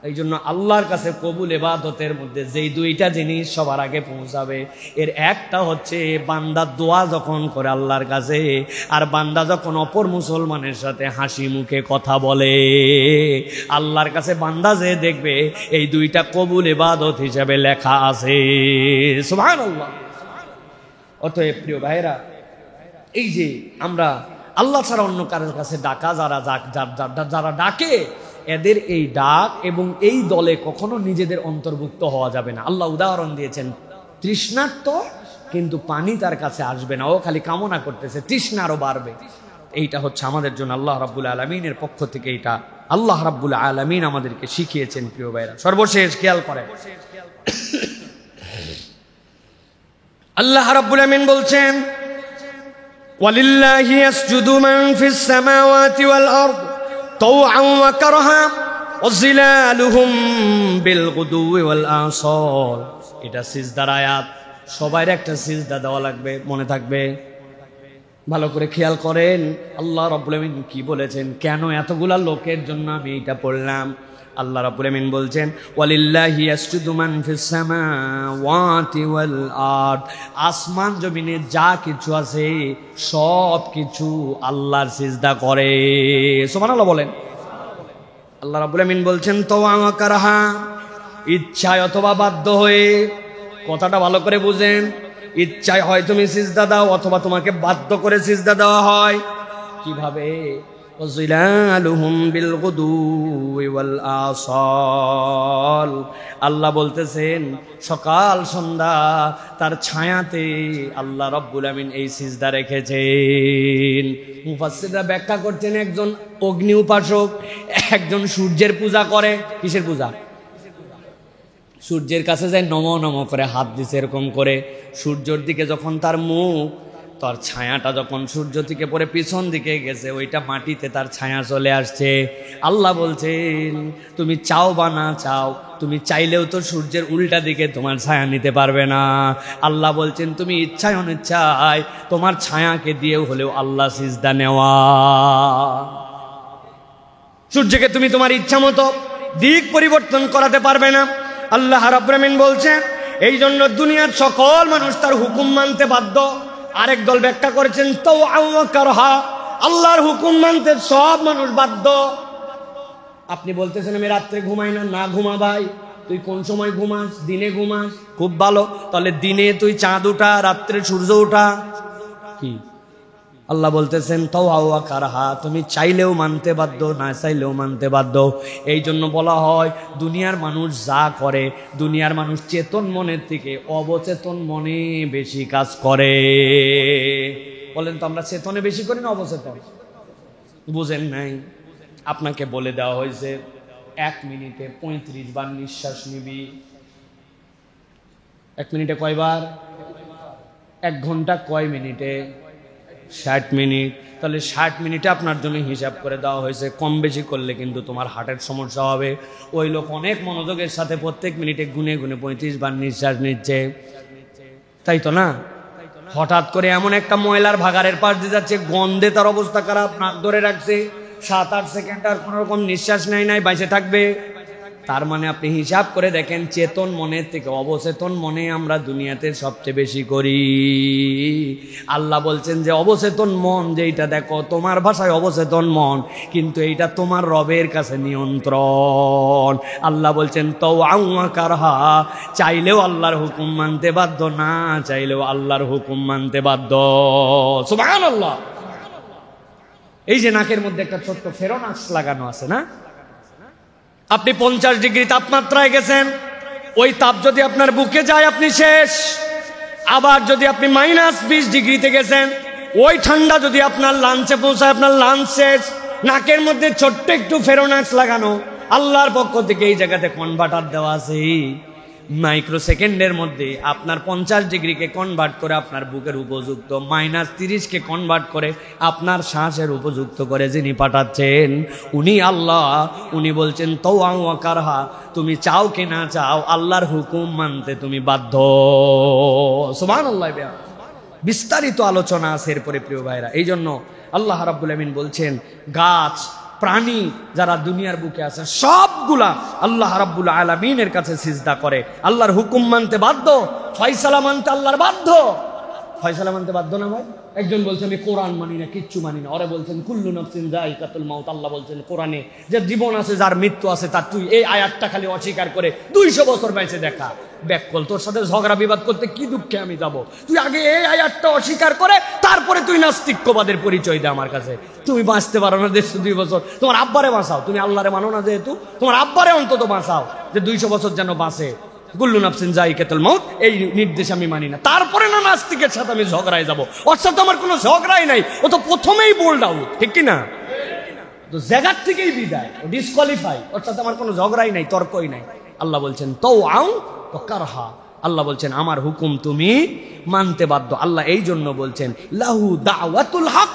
এই জন্য আল্লাহর কাছে কবুল ইবাদতের মধ্যে যেই দুইটা জিনিস সবার আগে পৌঁছাবে, এর একটা হচ্ছে বান্দা দোয়া যখন করে আল্লাহর কাছে, আর বান্দা যখন অপর মুসলমানের সাথে হাসি মুখে কথা বলে, আল্লাহর কাছে বান্দা যে দেখবে এই দুইটা কবুল ইবাদত হিসেবে লেখা আছে। সুবহানাল্লাহ। অতএব প্রিয় ভাইরা, এই যে আমরা আল্লাহ ছাড়া অন্য কারোর কাছে ডাকা, যারা ডাকে, এদের এই ডাক এবং এই দলে কখনো নিজেদের অন্তর্ভুক্ত হওয়া যাবে না। আল্লাহ উদাহরণ দিয়েছেন, তৃষ্ণার্ত কিন্তু পানি তার কাছে আসবে না, ও খালি কামনা করতেছে, তৃষ্ণা আরো বাড়বে। এইটা হচ্ছে আমাদের জন্য আল্লাহ রাব্বুল আলামিনের পক্ষ থেকে, এটা আল্লাহ রাব্বুল আলামিন আমাদেরকে শিখিয়েছেন। প্রিয় ভাইরা, সর্বশেষ খেয়াল করেন, আল্লাহ রাব্বুল আলামিন বলছেন, ওয়ালিল্লাহি ইয়াসজুদু মান ফিস সামাওয়াতি ওয়াল আরদ তাওআন ওয়া কারহা ওয়াজিলালুহুম বিল গুদুওয়ি ওয়াল আসাল। এটা সিজদার আয়াত, সবার একটা সিজদা দেওয়া লাগবে, মনে থাকবে। ভালো করে খেয়াল করেন আল্লাহ রাব্বুল আমিন কি বলেছেন, কেন এতগুলা লোকের জন্য আমি এটা পড়লাম। আল্লাহ রাব্বুল আমিন বলছেন, ওয়ালিল্লাহি ইয়াসজুদু মান ফিস সামাওয়াতি ওয়াল আরদ। আসমান জমিনে যা কিছু আছে সব কিছু আল্লাহর সিজদা করে। সুবহানাল্লাহ বলেন। আল্লাহ রাব্বুল আমিন বলছেন, তাওআন ওয়া কারহা, ইচ্ছায় অথবা বাধ্য হয়ে। কথাটা ভালো করে বুঝেন, ইচ্ছায় হয় তুমি সিজদা দাও, অথবা তোমাকে বাধ্য করে সিজদা দেওয়া হয়। কিভাবে? وظلالهم بالغدو والآصال। আল্লাহ বলতেছেন সকাল সন্ধ্যা তার ছায়াতে আল্লাহ রব্বুল আমিন এই সিজদা রেখেছেন। মুফাসসিররা ব্যাখ্যা করছেন একজন অগ্নি উপাসক একজন সূর্যের পূজা করে। কিসের পূজা? সূর্যের কাছে যায় নমো নমো করে হাত দিছে এরকম করে। সূর্যের দিকে যখন তার মুখ, তার ছায়াটা যখন সূর্য থেকে পরে পিছন দিকে গেছে, ওইটা মাটিতে তার ছায়া চলে আসছে। আল্লাহ বলছেন তুমি চাও বা না চাও, তুমি চাইলেও তো সূর্যের উল্টা দিকে তোমার ছায়া নিতে পারবে না। আল্লাহ বলছেন তুমি ইচ্ছায় অনিচ্ছায় তোমার ছায়াকে দিয়েও হলেও আল্লাহ সিজদা নেওয়া। সূর্যকে তুমি তোমার ইচ্ছা মতো দিক পরিবর্তন করাতে পারবে না। আল্লাহ রাব্বুল আমিন বলছেন এই জন্য দুনিয়ার সকল মানুষ তার হুকুম মানতে বাধ্য। আরেক দল ব্যাখ্যা করেছেন তাওআন ওয়া কারহা, আল্লাহর হুকুম মানতে সব মানুষ বাধ্য। আপনি বলতেছেন আমি রাত্রে ঘুমাই না, না ঘুমা ভাই। তুই কোন সময় ঘুমাস? দিনে ঘুমাস, খুব ভালো। তাহলে দিনে তুই চাঁদ উঠা, রাত্রে সূর্য উঠা। কি আল্লাহ বলতেছেন তাওআন ওয়া কারহা, তুমি চাইলেও মানতে বাধ্য, না চাইলেও মানতে বাধ্য। এই জন্য বলা হয় দুনিয়ার মানুষ যা করে, দুনিয়ার মানুষ চেতন মনের থেকে অবচেতন মনে বেশি কাজ করে। বলেন তো আমরা চেতনে বেশি করি না অবচেতন? বুঝেন নাই? আপনাকে বলে দেওয়া হয়েছে 1 মিনিটে 35 বার নিঃশ্বাস নিবি। 1 মিনিটে কয়বার? 1 ঘন্টা কয় মিনিটে? 60 মিনিট। তাহলে 60 মিনিটে আপনার জন্য হিসাব করে দেওয়া হয়েছে। কম বেশি করলে কিন্তু তোমার হার্টের সমস্যা হবে। ওই লোক অনেক মনোযোগের সাথে প্রত্যেক মিনিটে গুনে গুনে 35 বার নিঃশ্বাস নিচ্ছে, তাই তো না? হঠাৎ করে এমন একটা ময়লার ভাগাড়ের পাশ দিয়ে যাচ্ছে, গন্ধে তার অবস্থা খারাপ, নাক ধরে রাখছে, 7-8 সেকেন্ড আর কোন রকম নিঃশ্বাস নাই বাইচে থাকবে। তার মানে আপনি হিসাব করে দেখেন চেতন মনের থেকে অবচেতন মনে আমরা দুনিয়াতে সবচেয়ে বেশি করি। আল্লাহ বলছেন যে অবচেতন মন যেটা দেখো তোমার ভাষায় অবচেতন মন, কিন্তু এইটা তোমার রবের কাছে নিয়ন্ত্রণ। আল্লাহ বলছেন তাওআন ওয়া কারহা, চাইলেও আল্লাহর হুকুম মানতে বাধ্য, না চাইলেও আল্লাহর হুকুম মানতে বাধ্য। সুবহানাল্লাহ। এই যে নাকের মধ্যে একটা ছোট্ট ফেরোনাক্স লাগানো আছে না, আপনি 50 ডিগ্রি তাপমাত্রায় গেছেন, ওই তাপ যদি আপনার বুকে যায় আপনি শেষ। আবার যদি আপনি -20 ডিগ্রিতে গেছেন, ওই ঠান্ডা যদি আপনার লাঞ্চে পৌঁছায় আপনার লাঞ্চ শেষ। নাকের মধ্যে ছোট্ট একটু ফেরোনাক্স লাগানো, আল্লাহর পক্ষ থেকে এই জায়গাতে কনভার্টার দেওয়া আছে। মাইক্রো সেকেন্ডের মধ্যে আপনার 50 ডিগ্রিকে কনভার্ট করে আপনার বুকের উপযুক্ত, -30কে কনভার্ট করে আপনার শ্বাসের উপযুক্ত করে যিনি পাঠাচ্ছেন উনি আল্লাহ। উনি বলছেন তাওআন ওয়া কারহা, তুমি চাও কি না চাও আল্লাহর হুকুম মানতে তুমি বাধ্য। সুবহানাল্লাহ। বিস্তারিত আলোচনা আছে এরপরে প্রিয় ভাইরা। এই জন্য আল্লাহ রাব্বুল আমিন বলছেন গাছ প্রাণী যারা দুনিয়ার বুকে আছে সবগুলা আল্লাহ রাব্বুল আলামিনের কাছে সিজদা করে, আল্লাহর হুকুম মানতে বাধ্য, ফয়সালা মানতে আল্লাহর বাধ্য। ফয়সালা মানতে বাধ্য না ভাই? একজন বলছে আমি কোরআন মানি না, কিচ্ছু মানি না। ওরে বলছেন কুল্লু নাফসিন যায়িকাতুল মাউত। আল্লাহ বলছেন কোরআনে যে জীবন আছে যার মৃত্যু আছে তার, তুই এই আয়াতটা খালি অস্বীকার করে 200 বছর বেঁচে দেখা। ব্যাককল তোর সাথে ঝগড়া বিবাদ করতে কি দুঃখে আমি যাব? তুই আগে এই আয়াতটা অস্বীকার করে তারপরে তুই নাস্তিক্যবাদের পরিচয় দে আমার কাছে। তুমি বাঁচতে পারো না 150-2 বছর, তোমার আব্বারে বাঁচাও। তুমি আল্লাহরে মানো না, যেহেতু তোমার আব্বারে অন্তত বাঁচাও যে 200 বছর যেন বাঁচে। কুল্লু নাফসিন যায়িকাতুল মাউত, এই নির্দেশ আমি মানি না, তারপরে না নাস্তিকের সাথে আমি ঝগড়ায় যাব। ওর সাথে আমার কোনো ঝগড়াই নাই, ও তো প্রথমেই বোল্ড আউট, ঠিক কি না? তো জায়গার থেকেই বিদায়, ও ডিসকোয়ালিফাই, ওর সাথে আমার কোনো ঝগড়াই নাই, তর্কই নাই। আল্লাহ বলছেন তাওআন ওয়া কারহা, আল্লাহ বলছেন আমার হুকুম তুমি মানতে বাধ্য। আল্লাহ এই জন্য বলছেন লাহু দাওয়াতুল হক,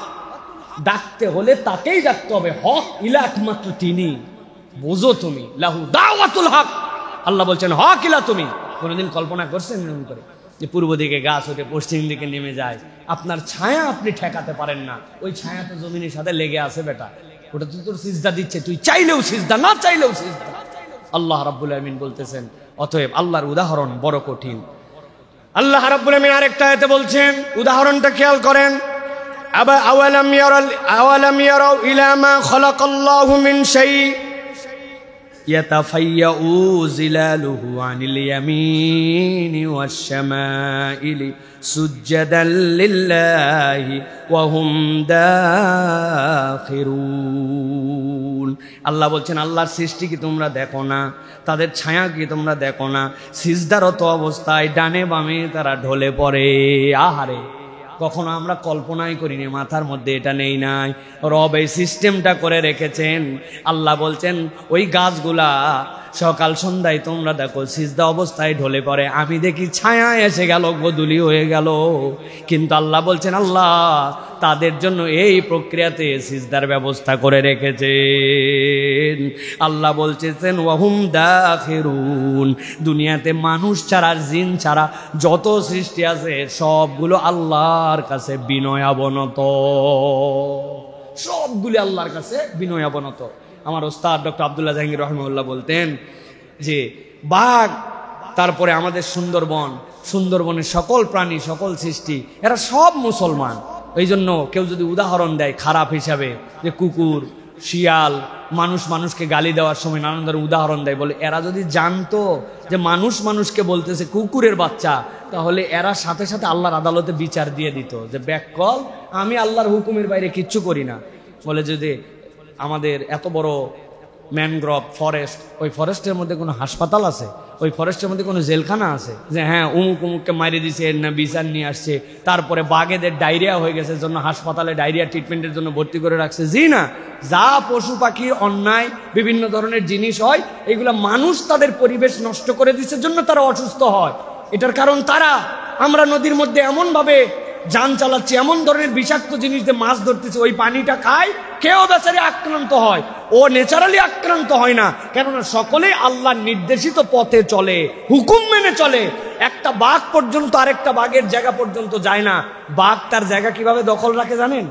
ডাকতে হলে তাকেই ডাকতে হবে, হক ইলা একমাত্র তিনি। বুঝো তুমি, লাহু দাওয়াতুল হক। আল্লাহ বলছেন হক ইলা তুমি। কোনদিন কল্পনা করছেন এরকম করে যে পূর্ব দিকে গাছ ওঠে পশ্চিম দিকে নেমে যায়, আপনার ছায়া আপনি ঠেকাতে পারেন না, ওই ছায়া তো জমিনের সাথে লেগে আছে বেটা, ওটা তো তোর সিজদা দিচ্ছে, তুই চাইলেও সিজদা না চাইলেও সিজদা। আল্লাহ রাব্বুল আমিন বলতেছেন অতএব আল্লাহর উদাহরণ বড় কঠিন। আল্লাহ রাব্বুল আমিন আরেকটা আয়াতে বলছেন, উদাহরণটা খেয়াল করেন, আওয়ালাম ইয়ারাউ ইলা মা খালাকাল্লাহু মিন শাই, ইয়াতাফাইয়াউ জিলালুহু আনিল ইয়ামিনি ওয়াশ শামাইলি সুজদান লিল্লাহি ওয়া হুম দাখিরুন। আল্লাহ বলছেন আল্লাহর সৃষ্টি কি তোমরা দেখো না, তাদের ছায়া কি তোমরা দেখো না, সিজদারত অবস্থায় ডানে বামে তারা ঢলে পড়ে। আহারে, কখনো আমরা কল্পনাই করিনি, মাথার মধ্যে এটা নেই নাই। রব এই সিস্টেমটা করে রেখেছেন। আল্লাহ বলছেন ওই গাছগুলা সকাল সন্ধ্যায় তোমরা দেখো সিজদা অবস্থায় ঢলে পড়ে, আমি দেখি ছায়া এসে গেল, গোধূলি হয়ে গেল। কিন্তু আল্লাহ বলছেন আল্লাহ তাদের জন্য এই প্রক্রিয়াতে সিজদার ব্যবস্থা করে রেখেছেন। আল্লাহ বলছেন ওয়াহুম দাখিরুন, দুনিয়াতে মানুষ ছাড়া জিন ছাড়া যত সৃষ্টি আছে সবগুলো আল্লাহর কাছে বিনয়াবনত, সবগুলো আল্লাহর কাছে বিনয়াবনত। আমার ওস্তাদ ডক্টর আব্দুল্লাহ জাহাঙ্গীর রহমাহুল্লাহ বলতেন যে বাঘ, তারপরে আমাদের সুন্দরবন, সুন্দরবনের সকল প্রাণী সকল সৃষ্টি এরা সব মুসলমান। এই জন্য কেউ যদি উদাহরণ দেয় খারাপ হিসাবে যে কুকুর শিয়াল মানুষ মানুষকে গালি দেওয়ার সময় নানান ধরনের উদাহরণ দেয়, বলে এরা যদি জানতো যে মানুষ মানুষকে বলতেছে কুকুরের বাচ্চা, তাহলে এরা সাথে সাথে আল্লাহর আদালতে বিচার দিয়ে দিত যে ব্যাককল আমি আল্লাহর হুকুমের বাইরে কিচ্ছু করি না। বলে যদি আমাদের এত বড় ম্যানগ্রোভ ফরেস্ট, ওই ফরেস্টের মধ্যে কোনো হাসপাতাল আছে, ওই ফরেস্টের মধ্যে কোনো জেলখানা আছে যে হ্যাঁ অমুক অমুককে মারিয়ে দিছে না বিচার নিয়ে আসছে, তারপরে বাঘেদের ডায়রিয়া হয়ে গেছে জন্য হাসপাতালে ডায়রিয়া ট্রিটমেন্টের জন্য ভর্তি করে রাখছে? জি না। যা পশু পাখির অন্যায় বিভিন্ন ধরনের জিনিস হয় এগুলা মানুষ তাদের পরিবেশ নষ্ট করে দিচ্ছে জন্য তারা অসুস্থ হয়। এটার কারণ তারা, আমরা নদীর মধ্যে এমন ভাবে যান চালাচ্ছি, এমন ধরনের বিষাক্ত জিনিস দিয়ে মাছ ধরতেছে, ওই পানিটা খায় কেউ বেচারে আক্রান্ত হয়, ও ন্যাচারালি আক্রান্ত হয় না, কেননা সকলে আল্লাহর নির্দেশিত পথে চলে, হুকুম মেনে চলে। একটা বাঘ পর্যন্ত আরেকটা বাঘের জায়গা পর্যন্ত যায় না। বাঘ তার জায়গা কিভাবে দখল রাখে জানেন?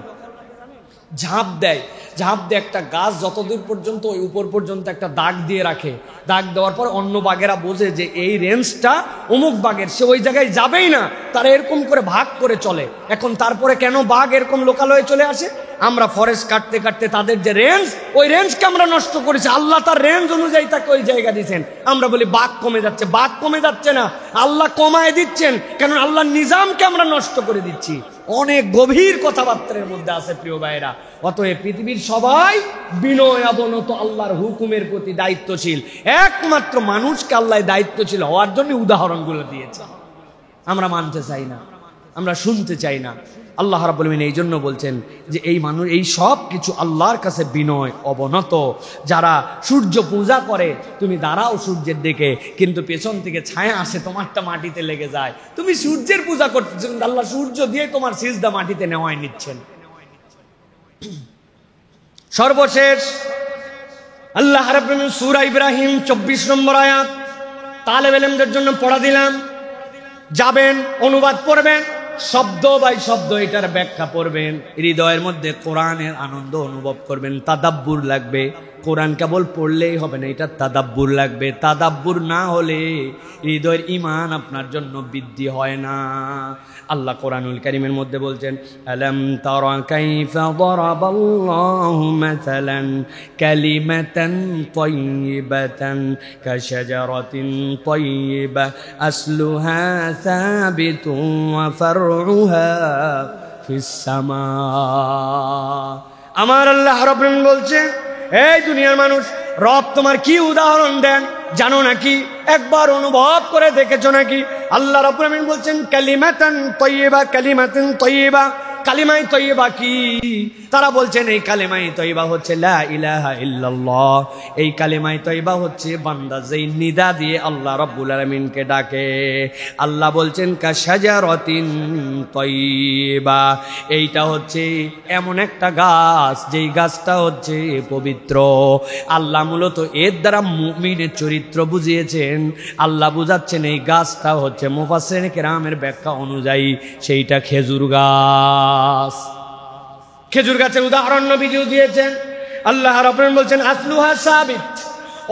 ঝাঁপ দেয়, ঝাঁপ দিয়ে একটা গাছ যতদূর পর্যন্ত ওই উপর পর্যন্ত একটা দাগ দিয়ে রাখে। দাগ দেওয়ার পর অন্য বাঘেরা বোঝে যে এই রেঞ্জটা অমুক বাঘের, সে ওই জায়গায় যাবেই না, তারা এরকম করে ভাগ করে চলে। এখন তারপরে কেন বাঘ এরকম লোকালয়ে চলে আসে? আমরা ফরেস্ট কাটতে কাটতে তাদের যে রেঞ্জ, ওই রেঞ্জকে আমরা নষ্ট করেছি। আল্লাহ তার রেঞ্জ অনুযায়ী তাকে ওই জায়গা দিচ্ছেন। আমরা বলি বাঘ কমে যাচ্ছে, বাঘ কমে যাচ্ছে না, আল্লাহ কমায় দিচ্ছেন, কারণ আল্লাহর নিজামকে আমরা নষ্ট করে দিচ্ছি। অনেক গভীর কথাবার্তার মধ্যে আছে প্রিয় ভাইরা। অতএব পৃথিবীর সবাই বিনয়াবনত আল্লাহর হুকুমের প্রতি দায়িত্বশীল। একমাত্র মানুষকে আল্লাহ দায়িত্বশীল হওয়ার জন্য উদাহরণগুলো দিয়েছে। আমরা মানতে চাই না, আমরা শুনতে চাই না। আল্লাহ রাব্বুল আলামিন এই জন্য বলছেন যে এই মানুষ এই সব কিছু আল্লাহর কাছে বিনয় অবনত। যারা সূর্য পূজা করে, তুমি দাঁড়াও সূর্যের দিকে, কিন্তু পেছন থেকে ছায়া আসে, তোমারটা মাটিতে লেগে যায়। তুমি সূর্যের পূজা করতেছো, কিন্তু আল্লাহ সূর্য দিয়ে তোমার সিজদা মাটিতে নেওয়াই নিচ্ছেন। সর্বশেষ আল্লাহ রাব্বুল আলামিন সূরা ইব্রাহিম 24 নম্বর আয়াত তালেব ইলমদের জন্য পড়া দিলাম। যাবেন, অনুবাদ পড়বেন, শব্দ বাই শব্দ এটার ব্যাখ্যা পড়বেন, হৃদয়ের মধ্যে কোরআনের আনন্দ অনুভব করবেন। তাদাব্বুর লাগবে, কোরআন কেবল পড়লেই হবে না, এটা তাদাব্বুর লাগবে। তাদাব্বুর না হলে হৃদয়ের ঈমান আপনার জন্য বৃদ্ধি হয় না। আল্লাহ কোরআনুল কারীমের মধ্যে বলছেন আলাম তারা কাইফা দারাবাল্লাহু মাসালান কালিমাতান তাইয়িবাতান কাশাজারাতিন তাইয়িবা আসলুহা সাবিতুন ওয়া ফারউহা ফিস সামা। আমার আল্লাহ রাব্বুল আলামিন বলছেন, এই দুনিয়ার মানুষ, রব তোমার কি উদাহরণ দেন জানো নাকি? একবার অনুভব করে দেখেছো নাকি? আল্লাহ রাব্বুল আলামিন বলছেন কালিমাতান তাইয়্যিবা, কালিমাতুন তাইয়্যিবা। কালিমায়ে তাইয়্যিবা কি? তারা বলছেন এই কালিমায়ে তাইয়্যিবা হচ্ছে লা ইলাহা ইল্লাল্লাহ। এই কালিমায়ে তাইয়্যিবা হচ্ছে বান্দা যেই নিদা দিয়ে আল্লাহ রাব্বুল আলামিনকে ডাকে। আল্লাহ বলছেন কাশাজারাতিন তাইয়্যিবা, এইটা হচ্ছে এমন একটা গাছ যেই গাছটা হচ্ছে পবিত্র। আল্লাহ মূলত এর দ্বারা মুমিনের চরিত্র বুঝিয়েছেন। আল্লাহ বুঝাচ্ছেন এই গাছটা হচ্ছে, মুফাসসিরিনে কেরামের ব্যাখ্যা অনুযায়ী সেইটা খেজুর গাছ। খেজুর গাছের উদাহরণ নবীজিও দিয়েছেন। আল্লাহ রাব্বুল আলামিন বলছেন আসলুহা সাবিত,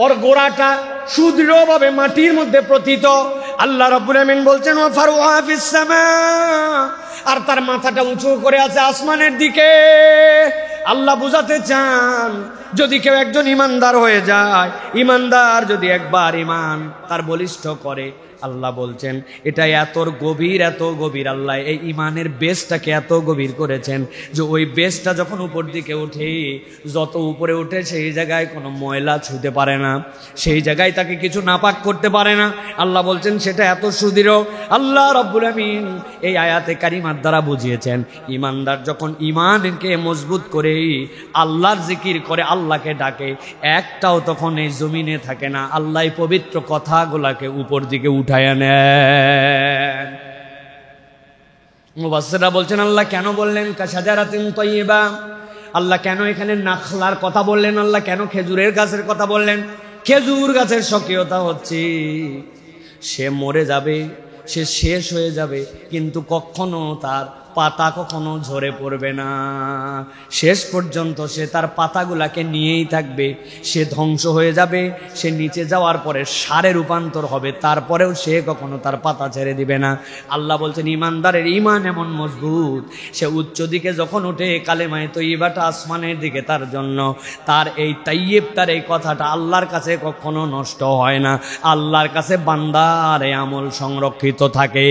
ওর গোড়াটা সুদৃঢ়ভাবে মাটির মধ্যে প্রথিত। আল্লাহ রাব্বুল আলামিন বলছেন ওয়া ফারউহা ফিস সামা, আর তার মাথাটা উঁচু করে আছে আসমানের দিকে। আল্লাহ বুঝাতে চান, যদি কেউ একজন ইমানদার হয়ে যায়, ইমানদার যদি একবার ইমান তার বলিষ্ঠ করে, আল্লাহ বলছেন এটা এত গভীর আল্লাহ এই ইমানের বেসটাকে এত গভীর করেছেন যে ওই বেসটা যখন উপর দিকে ওঠে, যত উপরে ওঠে সেই জায়গায় কোনো ময়লা ছুঁতে পারে না, সেই জায়গায় তাকে কিছু নাপাক করতে পারে না। আল্লাহ বলছেন সেটা এত সুদৃঢ়। আল্লাহ রাব্বুল আমিন এই আয়াতে কারিমার দ্বারা বুঝিয়েছেন, ইমানদার যখন ইমানকে মজবুত করে আল্লাহর জিকির করে, আল্লাহকে ডাকে, একটাও তখন এই জমিনে থাকে না, আল্লাহ পবিত্র কথাগুলাকে উপর দিকে উঠায় নেন। মুফাসসিররা বলছেন আল্লাহ কেন বললেন কাশাজারাতিন তাইয়্যিবা, আল্লাহ কেন এখানে নাখলার কথা বললেন, আল্লাহ কেন খেজুরের গাছের কথা বললেন? খেজুর গাছের স্বকীয়তা হচ্ছে সে মরে যাবে, সে শেষ হয়ে যাবে, কিন্তু কখনো তার পাতা কখনো ঝরে পড়বে না, শেষ পর্যন্ত সে তার পাতাগুলাকে নিয়েই থাকবে। সে ধ্বংস হয়ে যাবে, সে নিচে যাওয়ার পরে সারে রূপান্তর হবে, তারপরেও সে কখনো তার পাতা ছেড়ে দিবে না। আল্লাহ বলছেন ইমানদারের ইমান এমন মজবুত, সে উচ্চ দিকে যখন ওঠে কালেমায়ে তয়্যিবাটা আসমানের দিকে তার জন্য, তার এই তাইয়্যিব, তার এই কথাটা আল্লাহর কাছে কখনো নষ্ট হয় না, আল্লাহর কাছে বান্দার এই আমল সংরক্ষিত থাকে।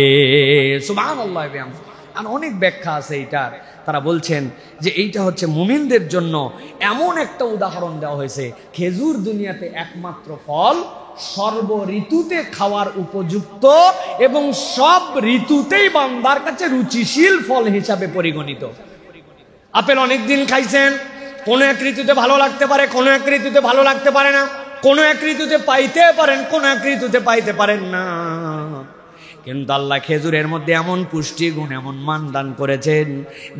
সুবহানাল্লাহ। আর অনেক ব্যাখ্যা আছে এইটার, তারা বলছেন যে এইটা হচ্ছে মুমিনদের জন্য এমন একটা উদাহরণ দেওয়া হয়েছে, খেজুর দুনিয়াতে একমাত্র ফল সর্ব ঋতুতে খাওয়ার উপযুক্ত এবং সব ঋতুতেই বান্দার কাছে রুচিশীল ফল হিসাবে পরিগণিত। আপেল অনেকদিন খাইছেন, কোনো এক ঋতুতে ভালো লাগতে পারে, কোনো এক ঋতুতে ভালো লাগতে পারে না, কোনো এক ঋতুতে পাইতে পারেন, কোনো এক ঋতুতে পাইতে পারেন না, কিন্তু আল্লাহ খেজুরের মধ্যে এমন পুষ্টি গুণ, এমন মান দান করেছেন,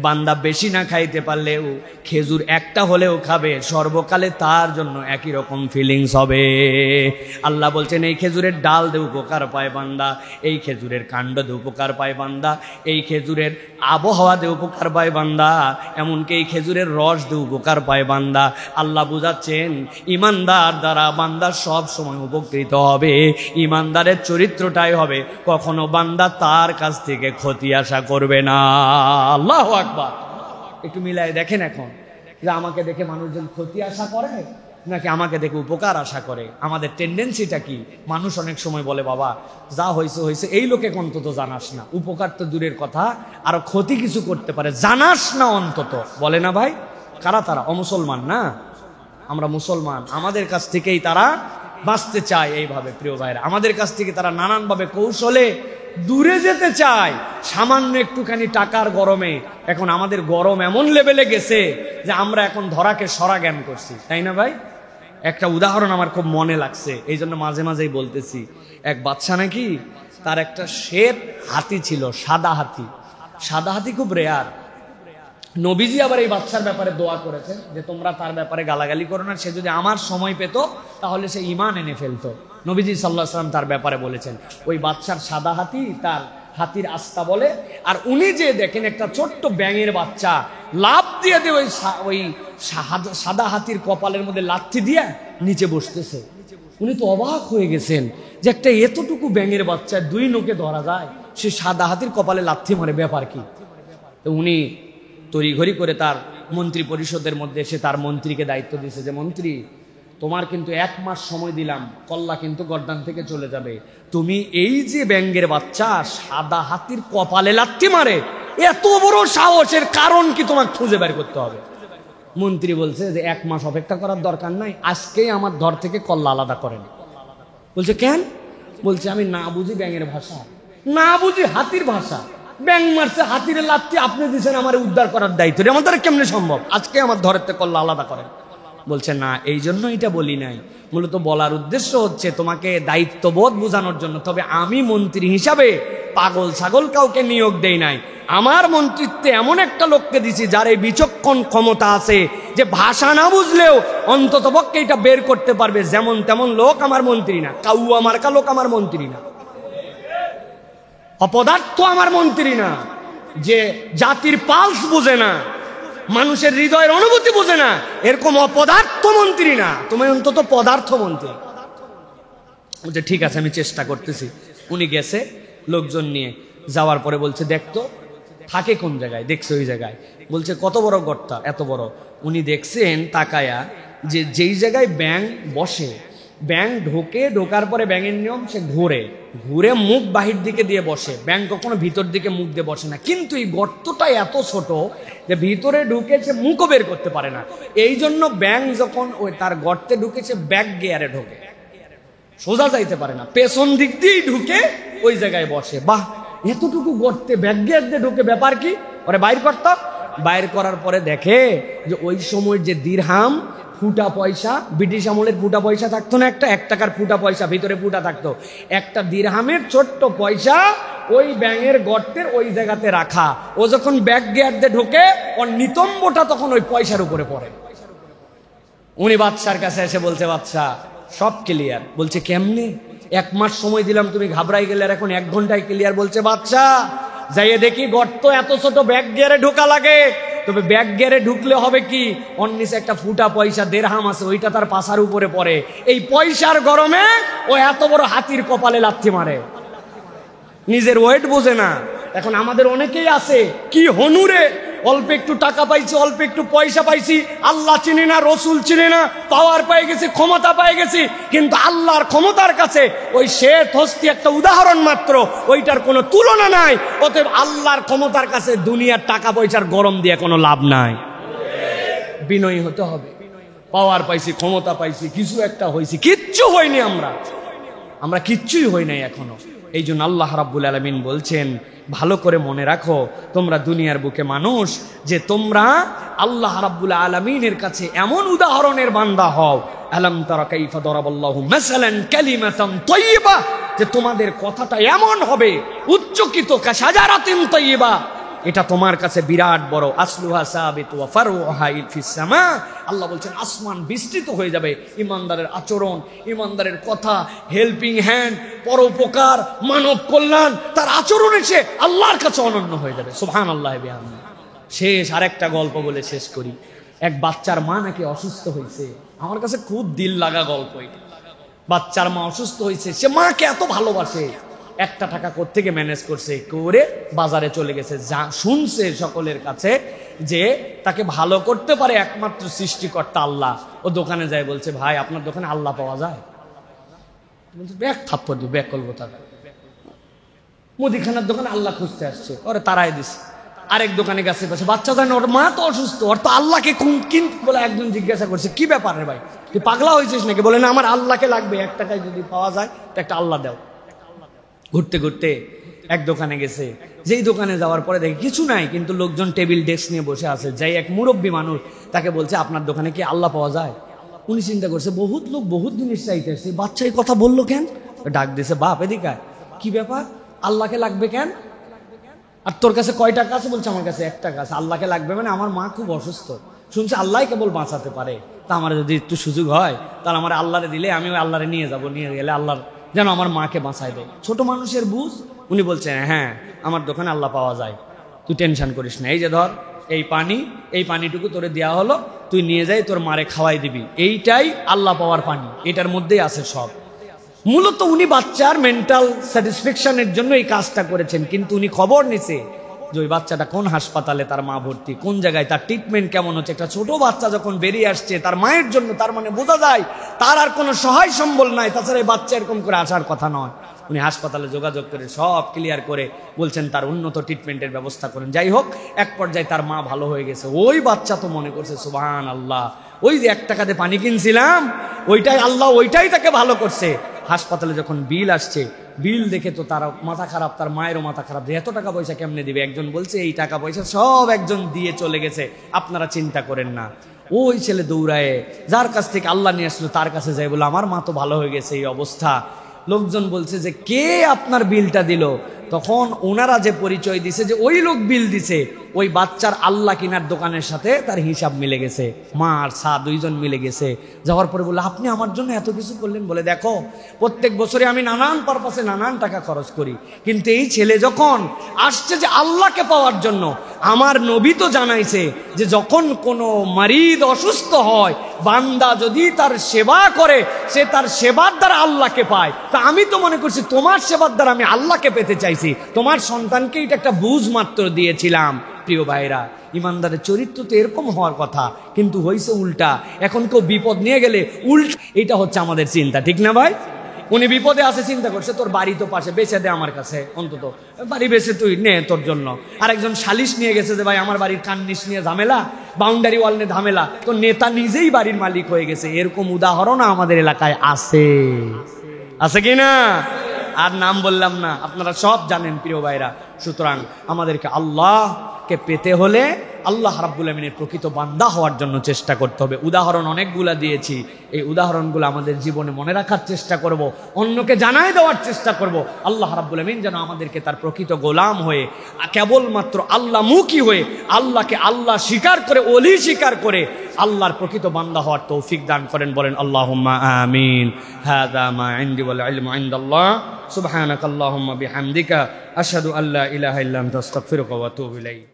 বান্দা বেশি না খাইতে পারলেও খেজুর একটা হলেও খাবে, সর্বকালে তার জন্য একই রকম ফিলিংস হবে। আল্লাহ বলছেন এই খেজুরের ডাল দিয়ে উপকার পায় বান্দা, এই খেজুরের কাণ্ড দিয়ে উপকার পায় বান্দা, এই খেজুরের আবহাওয়া দিয়ে উপকার পায় বান্দা, এমনকি এই খেজুরের রস দিয়ে উপকার পায় বান্দা। আল্লাহ বুঝাচ্ছেন ইমানদার দ্বারা বান্দা সব সময় উপকৃত হবে, ইমানদারের চরিত্রটাই হবে কখনো বান্দা তার কাছ থেকে ক্ষতি আশা করবে না। আল্লাহু আকবার। একটু মিলাই দেখেন এখন যে আমাকে দেখে মানুষজন ক্ষতি আশা করে নাকি আমাকে দেখে উপকার আশা করে? আমাদের টেন্ডেন্সিটা কি? মানুষ অনেক সময় বলে বাবা যা হয়েছে হয়েছে, এই লোকে অন্তত জানাস না, উপকার তো দূরের কথা আরো ক্ষতি কিছু করতে পারে, জানাস না অন্তত, বলে না ভাই? কারা তারা? অমুসলমান না, আমরা মুসলমান, আমাদের কাছ থেকেই তারা বাঁচতে চায় এইভাবে। প্রিয় ভাইরা, আমাদের কাছ থেকে তারা নানানভাবে কৌশলে দূরে যেতে চায় সামান্য একটুখানি টাকার গরমে। এখন আমাদের গরম এমন লেভেলে গেছে যে আমরা এখন ধরাকে সরা জ্ঞান করছি, তাই না ভাই? একটা উদাহরণ আমার খুব মনে লাগছে, এই জন্য মাঝে মাঝেই বলতেছি। এক বাদশা নাকি তার একটা শ্বেত হাতি ছিল, সাদা হাতি। সাদা হাতি খুব রেয়ার। নবীজি আবার এই বাদশার ব্যাপারে দোয়া করেছেন যে তোমরা তার ব্যাপারে গালাগালি করো না, সে যদি আমার সময় পেত তাহলে সে ঈমান এনে ফেলতো। নবীজি সাল্লাল্লাহু আলাইহি ওয়াসাল্লাম তার ব্যাপারে বলেছেন ওই বাদশার সাদা হাতি, তার হাতির আস্তা বলে। আর উনি যে দেখেন একটা ছোট্ট ব্যাঙের বাচ্চা লাফ দিয়ে দিয়ে ওই সাদা হাতির কপালের মধ্যে লাথি দিয়ে নিচে বসতেছে। উনি তো অবাক হয়ে গেছেন যে একটা এতটুকু ব্যাঙের বাচ্চা দুই নোকে ধরা যায়, সে সাদা হাতির কপালে লাথি মারে, ব্যাপার কি? তো উনি তড়িঘড়ি করে তার মন্ত্রী পরিষদের মধ্যে এসে তার মন্ত্রীকে দায়িত্ব দিয়েছে যে মন্ত্রী, তোমার কিন্তু 1 মাস সময় দিলাম, কল্লা কিন্তু গর্দান থেকে চলে যাবে। তুমি এই যে ব্যাঙের বাচ্চা সাদা হাতির কপালে লাথি মারে, এত বড় সাহসের কারণ কি তোমাকে খুঁজে বের করতে হবে। মন্ত্রী বলছে যে 1 মাস অপেক্ষা করার দরকার নাই, আজকেই আমার ধর থেকে কল্লা আলাদা করেন। বলছে কেন? বলছে আমি না বুঝি ব্যাঙের ভাষা, না বুঝি হাতির ভাষা, ব্যাং মারছে হাতির লাথি, আপনি দিচ্ছেন আমার উদ্ধার করার দায়িত্ব, আমার দ্বারা কেমনে সম্ভব? আজকে আমার ধরের থেকে কল্লা আলাদা করেন। বলছে না, এই জন্য এটা বলি নাই, মূলত বলার উদ্দেশ্য হচ্ছে তোমাকে দায়িত্ববোধ বোঝানোর জন্য। তবে আমি মন্ত্রী হিসাবে পাগল ছাগল কাউকে নিয়োগ দেই নাই, আমার মন্ত্রিত্বে এমন একটা লোককে দিছি যার এই বিচক্ষণ ক্ষমতা আছে যে ভাষা না বুঝলেও অন্তত পক্ষে এটা বের করতে পারবে। যেমন তেমন লোক আমার মন্ত্রী না, কাউয়া মার্কা লোক আমার মন্ত্রী না, অপদার্থ আমার মন্ত্রী না, যে জাতির পালস বোঝে না, মানুষের হৃদয়ের অনুভূতি বোঝে না, এরকম অপদার্থ মন্ত্রী না, তুমি অন্তত পদার্থ মন্ত্রী। বলছে ঠিক আছে আমি চেষ্টা করতেছি। উনি গেছে লোকজন নিয়ে, যাওয়ার পরে বলছে দেখতো থাকে কোন জায়গায়, দেখছে ওই জায়গায়। বলছে কত বড় গর্তা, এত বড়। উনি দেখছেন তাকায়া যে যেই জায়গায় ব্যাঙ বসে, ব্যাঙ ঢোকার পরে ব্যাঙের নিয়ম সে ঘুরে মুখ বাহির দিকে দিয়ে বসে। ব্যাঙ কখনো ভিতর দিকে মুখ দিয়ে বসে না, কিন্তু এই গর্তটা এত ছোট যে ভিতরে ঢুকে সে মুখও বের করতে পারে না। এই জন্য ব্যাঙ যখন ওই তার গর্তে ঢুকেছে ব্যাক গিয়ারে ঢোকে, সোজা যাইতে পারে না, পেছন দিক দিয়েই ঢুকে ওই জায়গায় বসে। বাহ, এতটুকু গর্তে ব্যাক গিয়ার দিয়ে ঢুকে, ব্যাপার কি? ওরে বাইর করত। বাইর করার পরে দেখে যে ওই সময় যে দিরহাম, ফুটা পয়সা, ব্রিটিশ আমলের ফুটা পয়সা থাকতো না, একটা 1 টাকার ফুটা পয়সা, ভিতরে ফুটা থাকতো, একটা দিরহামের ছোট্ট পয়সা ওই ব্যাঙের গর্তের ওই জায়গাতে রাখা। ও যখন ব্যাক গিয়ার দিয়ে ঢোকে, ওর নিতম্বটা তখন ওই পয়সার উপরে পড়ে। উনি বাদশার কাছে এসে বলছে, বাদশা সব ক্লিয়ার। বলছে কেমনে? 1 মাস সময় দিলাম, তুমি ঘাবড়াই গেলে, আর এখন 1 ঘন্টায় ক্লিয়ার। বলছে বাদশা যাইয়ে দেখি গর্ত এত ছোট, ব্যাক গিয়ারে ঢোকা লাগে। তবে ব্যাক গিয়ারে ঢুকলে হবে কি, অন্যিসে একটা ফুটা পয়সা দেড়হাম আছে, ওইটা তার পাশার উপরে পড়ে। এই পয়সার গরমে ও এত বড় হাতির কপালে লাথি মারে, নিজের ওয়েট বোঝে না। এখন আমাদের অনেকেই আছে কি হনুরে, অল্প একটু টাকা পাইছি, অল্প একটু পয়সা পাইছি, আল্লাহ চিনি না, রসুল চিনি না, পাওয়ার পেয়ে গেছি, ক্ষমতা পেয়ে গেছি, কিন্তু আল্লাহর ক্ষমতার কাছে ওই শেঠ হস্তি একটা উদাহরণ মাত্র, ওইটার কোনো তুলনা নাই। অতএব আল্লাহর ক্ষমতার কাছে দুনিয়ার টাকা পয়সার গরম দিয়ে কোনো লাভ নাই। বিনয়ী হতে হবে। পাওয়ার পাইছি, ক্ষমতা পাইছি, কিছু একটা হয়েছি, কিচ্ছু হয়নি, আমরা কিচ্ছুই হই নাই এখনো। এই জন্য আল্লাহ রাব্বুল আলামিন বলছেন, ভালো করে মনে রাখো তোমরা দুনিয়ার বুকে মানুষ, যে তোমরা আল্লাহ রাব্বুল আলামিনের কাছে এমন উদাহরণের বান্দা হও। আলাম তারা কাইফা দরাবাল্লাহু মাসালান কালিমাতান তাইয়্যিবা, যে তোমাদের কথাটা এমন হবে উচ্চকিত কাশাজারাতিন তাইয়্যিবা, এটা তোমার কাছে বিরাট বড়। আসলুহা সাবিতু ওয়া ফারউহা ফিস সামা। আল্লাহ বলছেন আসমান বিস্তৃত হয়ে যাবে। ইমানদারের আচরণ, ইমানদারের কথা, হেল্পিং হ্যান্ড, পরোপকার, মানব কল্যাণ, তার আচরণ এসে আল্লাহর কাছে অনন্য হয়ে যাবে। সুবহানাল্লাহি বিহামদিহি। শেষ আরেকটা গল্প বলে শেষ করি। এক বাচ্চার মা নাকি অসুস্থ হয়েছে। আমার কাছে খুব দিল লাগা গল্প এটা। বাচ্চার মা অসুস্থ হয়েছে, সে মাকে এত ভালোবাসে, 1 টাকা কোত্থেকে ম্যানেজ করছে করে বাজারে চলে গেছে। যা শুনছে সকলের কাছে যে তাকে ভালো করতে পারে একমাত্র সৃষ্টিকর্তা আল্লাহ। ও দোকানে যায়, বলছে ভাই আপনার দোকানে আল্লাহ পাওয়া যায়? বলছে ব্যাগ থাপ্পড় দিই, ব্যাগ করবো টাকা। মুদিখানার দোকানে আল্লাহ খুঁজতে আসছে, ওরে তারাই দিছে। আরেক দোকানে গেছে, বলছে বাচ্চা জানে ওর মা তো অসুস্থ, ওর তো আল্লাহকে কিন্তু বলে একজন জিজ্ঞাসা করছে কি ব্যাপার রে ভাই, তুই পাগলা হয়েছিস নাকি? বলে না, আমার আল্লাহকে লাগবে, 1 টাকায় যদি পাওয়া যায় তো একটা আল্লাহ দাও। ঘুরতে ঘুরতে এক দোকানে গেছে, যেই দোকানে যাওয়ার পরে দেখে কিছু নাই, কিন্তু লোকজন টেবিল ডেস্ক নিয়ে বসে আছে। যাই এক মুরব্বী মানুষ তাকে বলছে আপনার দোকানে কি আল্লাহ পাওয়া যায়? উনি চিন্তা করছে বহুত লোক বহুত জিনিস চাইতেছে, বাচ্চা এই কথা বললো কেন? ডাক দিছে, বাপ এদিকে, কি ব্যাপার, আল্লাহকে লাগবে কেন? আর তোর কাছে কয় টাকা আছে? বলছে আমার কাছে 1 টাকা আছে। আল্লাহকে লাগবে মানে আমার মা খুব অসুস্থ, শুনছে আল্লাহ কেবল বাঁচাতে পারে, তা আমার যদি একটু সুযোগ হয় তাহলে আমার আল্লাহরে দিলে আমি ওই আল্লাহরে নিয়ে যাবো, নিয়ে গেলে আল্লাহর যেন আমার মাকে বাঁচায় দেয়। ছোট মানুষের বুঝ। উনি বলছেন হ্যাঁ আমার দোকানে আল্লাহ পাওয়া যায়, তুই টেনশন করিস না, এই যে ধর এই পানি, এই পানিটুকু তোরে দেওয়া হলো, তুই নিয়ে যাই তোর মারে খাওয়াই দিবি, এইটাই আল্লাহ পাওয়ার পানি, এটার মধ্যেই আছে সব। মূলত উনি বাচ্চার মেন্টাল স্যাটিসফ্যাকশনের জন্য এই কাজটা করেছেন, কিন্তু উনি খবর নিছে যে ওই বাচ্চাটা কোন হাসপাতালে তার মা ভর্তি, কোন জায়গায় তার ট্রিটমেন্ট কেমন হচ্ছে। একটা ছোট বাচ্চা যখন বেরিয়ে আসছে তার মায়ের জন্য, তার মানে বোঝা যায় তার আর কোনো সহায় সম্বল নাই, তাছাড়া এই বাচ্চা এরকম করে আসার কথা নয়। উনি হাসপাতালে যোগাযোগ করে সব ক্লিয়ার করে বলছেন তার উন্নত ট্রিটমেন্টের ব্যবস্থা করেন। যাই হোক, এক পর্যায়ে তার মা ভালো হয়ে গেছে। ওই বাচ্চা তো মনে করছে সুবহানাল্লাহ, ওই যে 1 টাকাতে পানি কিনছিলাম ওইটাই আল্লাহ, ওইটাই তাকে ভালো করছে। হাসপাতালে যখন বিল আসছে, বিল দেখে তো তার মাথা খারাপ, তার মায়েরও মাথা খারাপ, যে এত টাকা পয়সা কেমনে দিবে। একজন বলছে এই টাকা পয়সা সব একজন দিয়ে চলে গেছে, আপনারা চিন্তা করেন না। ওই ছেলে দৌড়ায় যার কাছ থেকে আল্লাহ নিয়ে আসলো তার কাছে যায়, বলে আমার মা তো ভালো হয়ে গেছে, এই অবস্থা। লোকজন বলছে যে কে আপনার বিলটা দিল? তখন ওনারা যে পরিচয় দিছে যে ওই লোক বিল দিছে, ওই বাচ্চার আল্লাহ কিনার দোকানের সাথে তার হিসাব মিলে গেছে, মা আর সা দুইজন মিলে গেছে। যাওয়ার পরে বলে আপনি আমার জন্য এত কিছু করলেন? বলে দেখো প্রত্যেক বছরে আমি নানান পারপাসে নানান টাকা খরচ করি, কিন্তু এই ছেলে যখন আসছে যে আল্লাহকে পাওয়ার জন্য, আমার নবী তো জানাইছে যে যখন কোনো মারিদ অসুস্থ হয়, বান্দা যদি তার সেবা করে সে তার সেবার দ্বারা আল্লাহকে পায়। তা আমি তো মনে করছি তোমার সেবার দ্বারা আমি আল্লাহকে পেতে চাইছি, পাঠাইছি, তোমার সন্তানকে এটা একটা বুঝ মাত্র দিয়েছিলাম। প্রিয় ভাইরা, ইমানদারের চরিত্র তো এরকম হওয়ার কথা, কিন্তু হয়েছে উল্টা। এখন কেউ বিপদ নিয়ে গেলে উল্টা, এটা হচ্ছে আমাদের চিন্তা, ঠিক না ভাই? উনি বিপদে আছে, চিন্তা করছে তোর বাড়ি তো পাশে, বেচে দে আমার কাছে, অন্তত বাড়ি বেচে তুই নে তোর জন্য। আরেকজন সালিশ নিয়ে গেছে যে ভাই আমার বাড়ির কান্নিস নিয়ে ঝামেলা, বাউন্ডারি ওয়াল নিয়ে ঝামেলা, তো নেতা নিজেই বাড়ির মালিক হয়ে গেছে। এরকম উদাহরণ আমাদের এলাকায় আছে, আছে কি না? আর নাম বললাম না, আপনারা সব জানেন প্রিয় ভাইরা। সুতরাং আমাদেরকে আল্লাহকে পেতে হলে আল্লাহ রাব্বুল আমিনের প্রকৃত বান্দা হওয়ার জন্য চেষ্টা করতে হবে। উদাহরণ অনেকগুলা দিয়েছি, এই উদাহরণগুলো আমাদের জীবনে মনে রাখার চেষ্টা করব, অন্যকে জানায় দেওয়ার চেষ্টা করব। আল্লাহ রাব্বুল আমিন যেন আমাদেরকে তার প্রকৃত গোলাম হয়ে, কেবলমাত্র আল্লাহমুখী হয়ে, আল্লাহকে আল্লাহ স্বীকার করে, ওলি স্বীকার করে আল্লাহর প্রকৃত বান্দা হওয়ার তৌফিক দান করেন। বলেন আল্লাহুম্মা আমিন। হাযা মা ইনদি ওয়াল ইলমু ইনদাল্লাহ। সুবহানাকাল্লাহুম্মা বিহামদিকা আশহাদু আল্লা ইলাহা ইল্লা আনতা আস্তাগফিরুকা ওয়া আতুবু ইলাইক।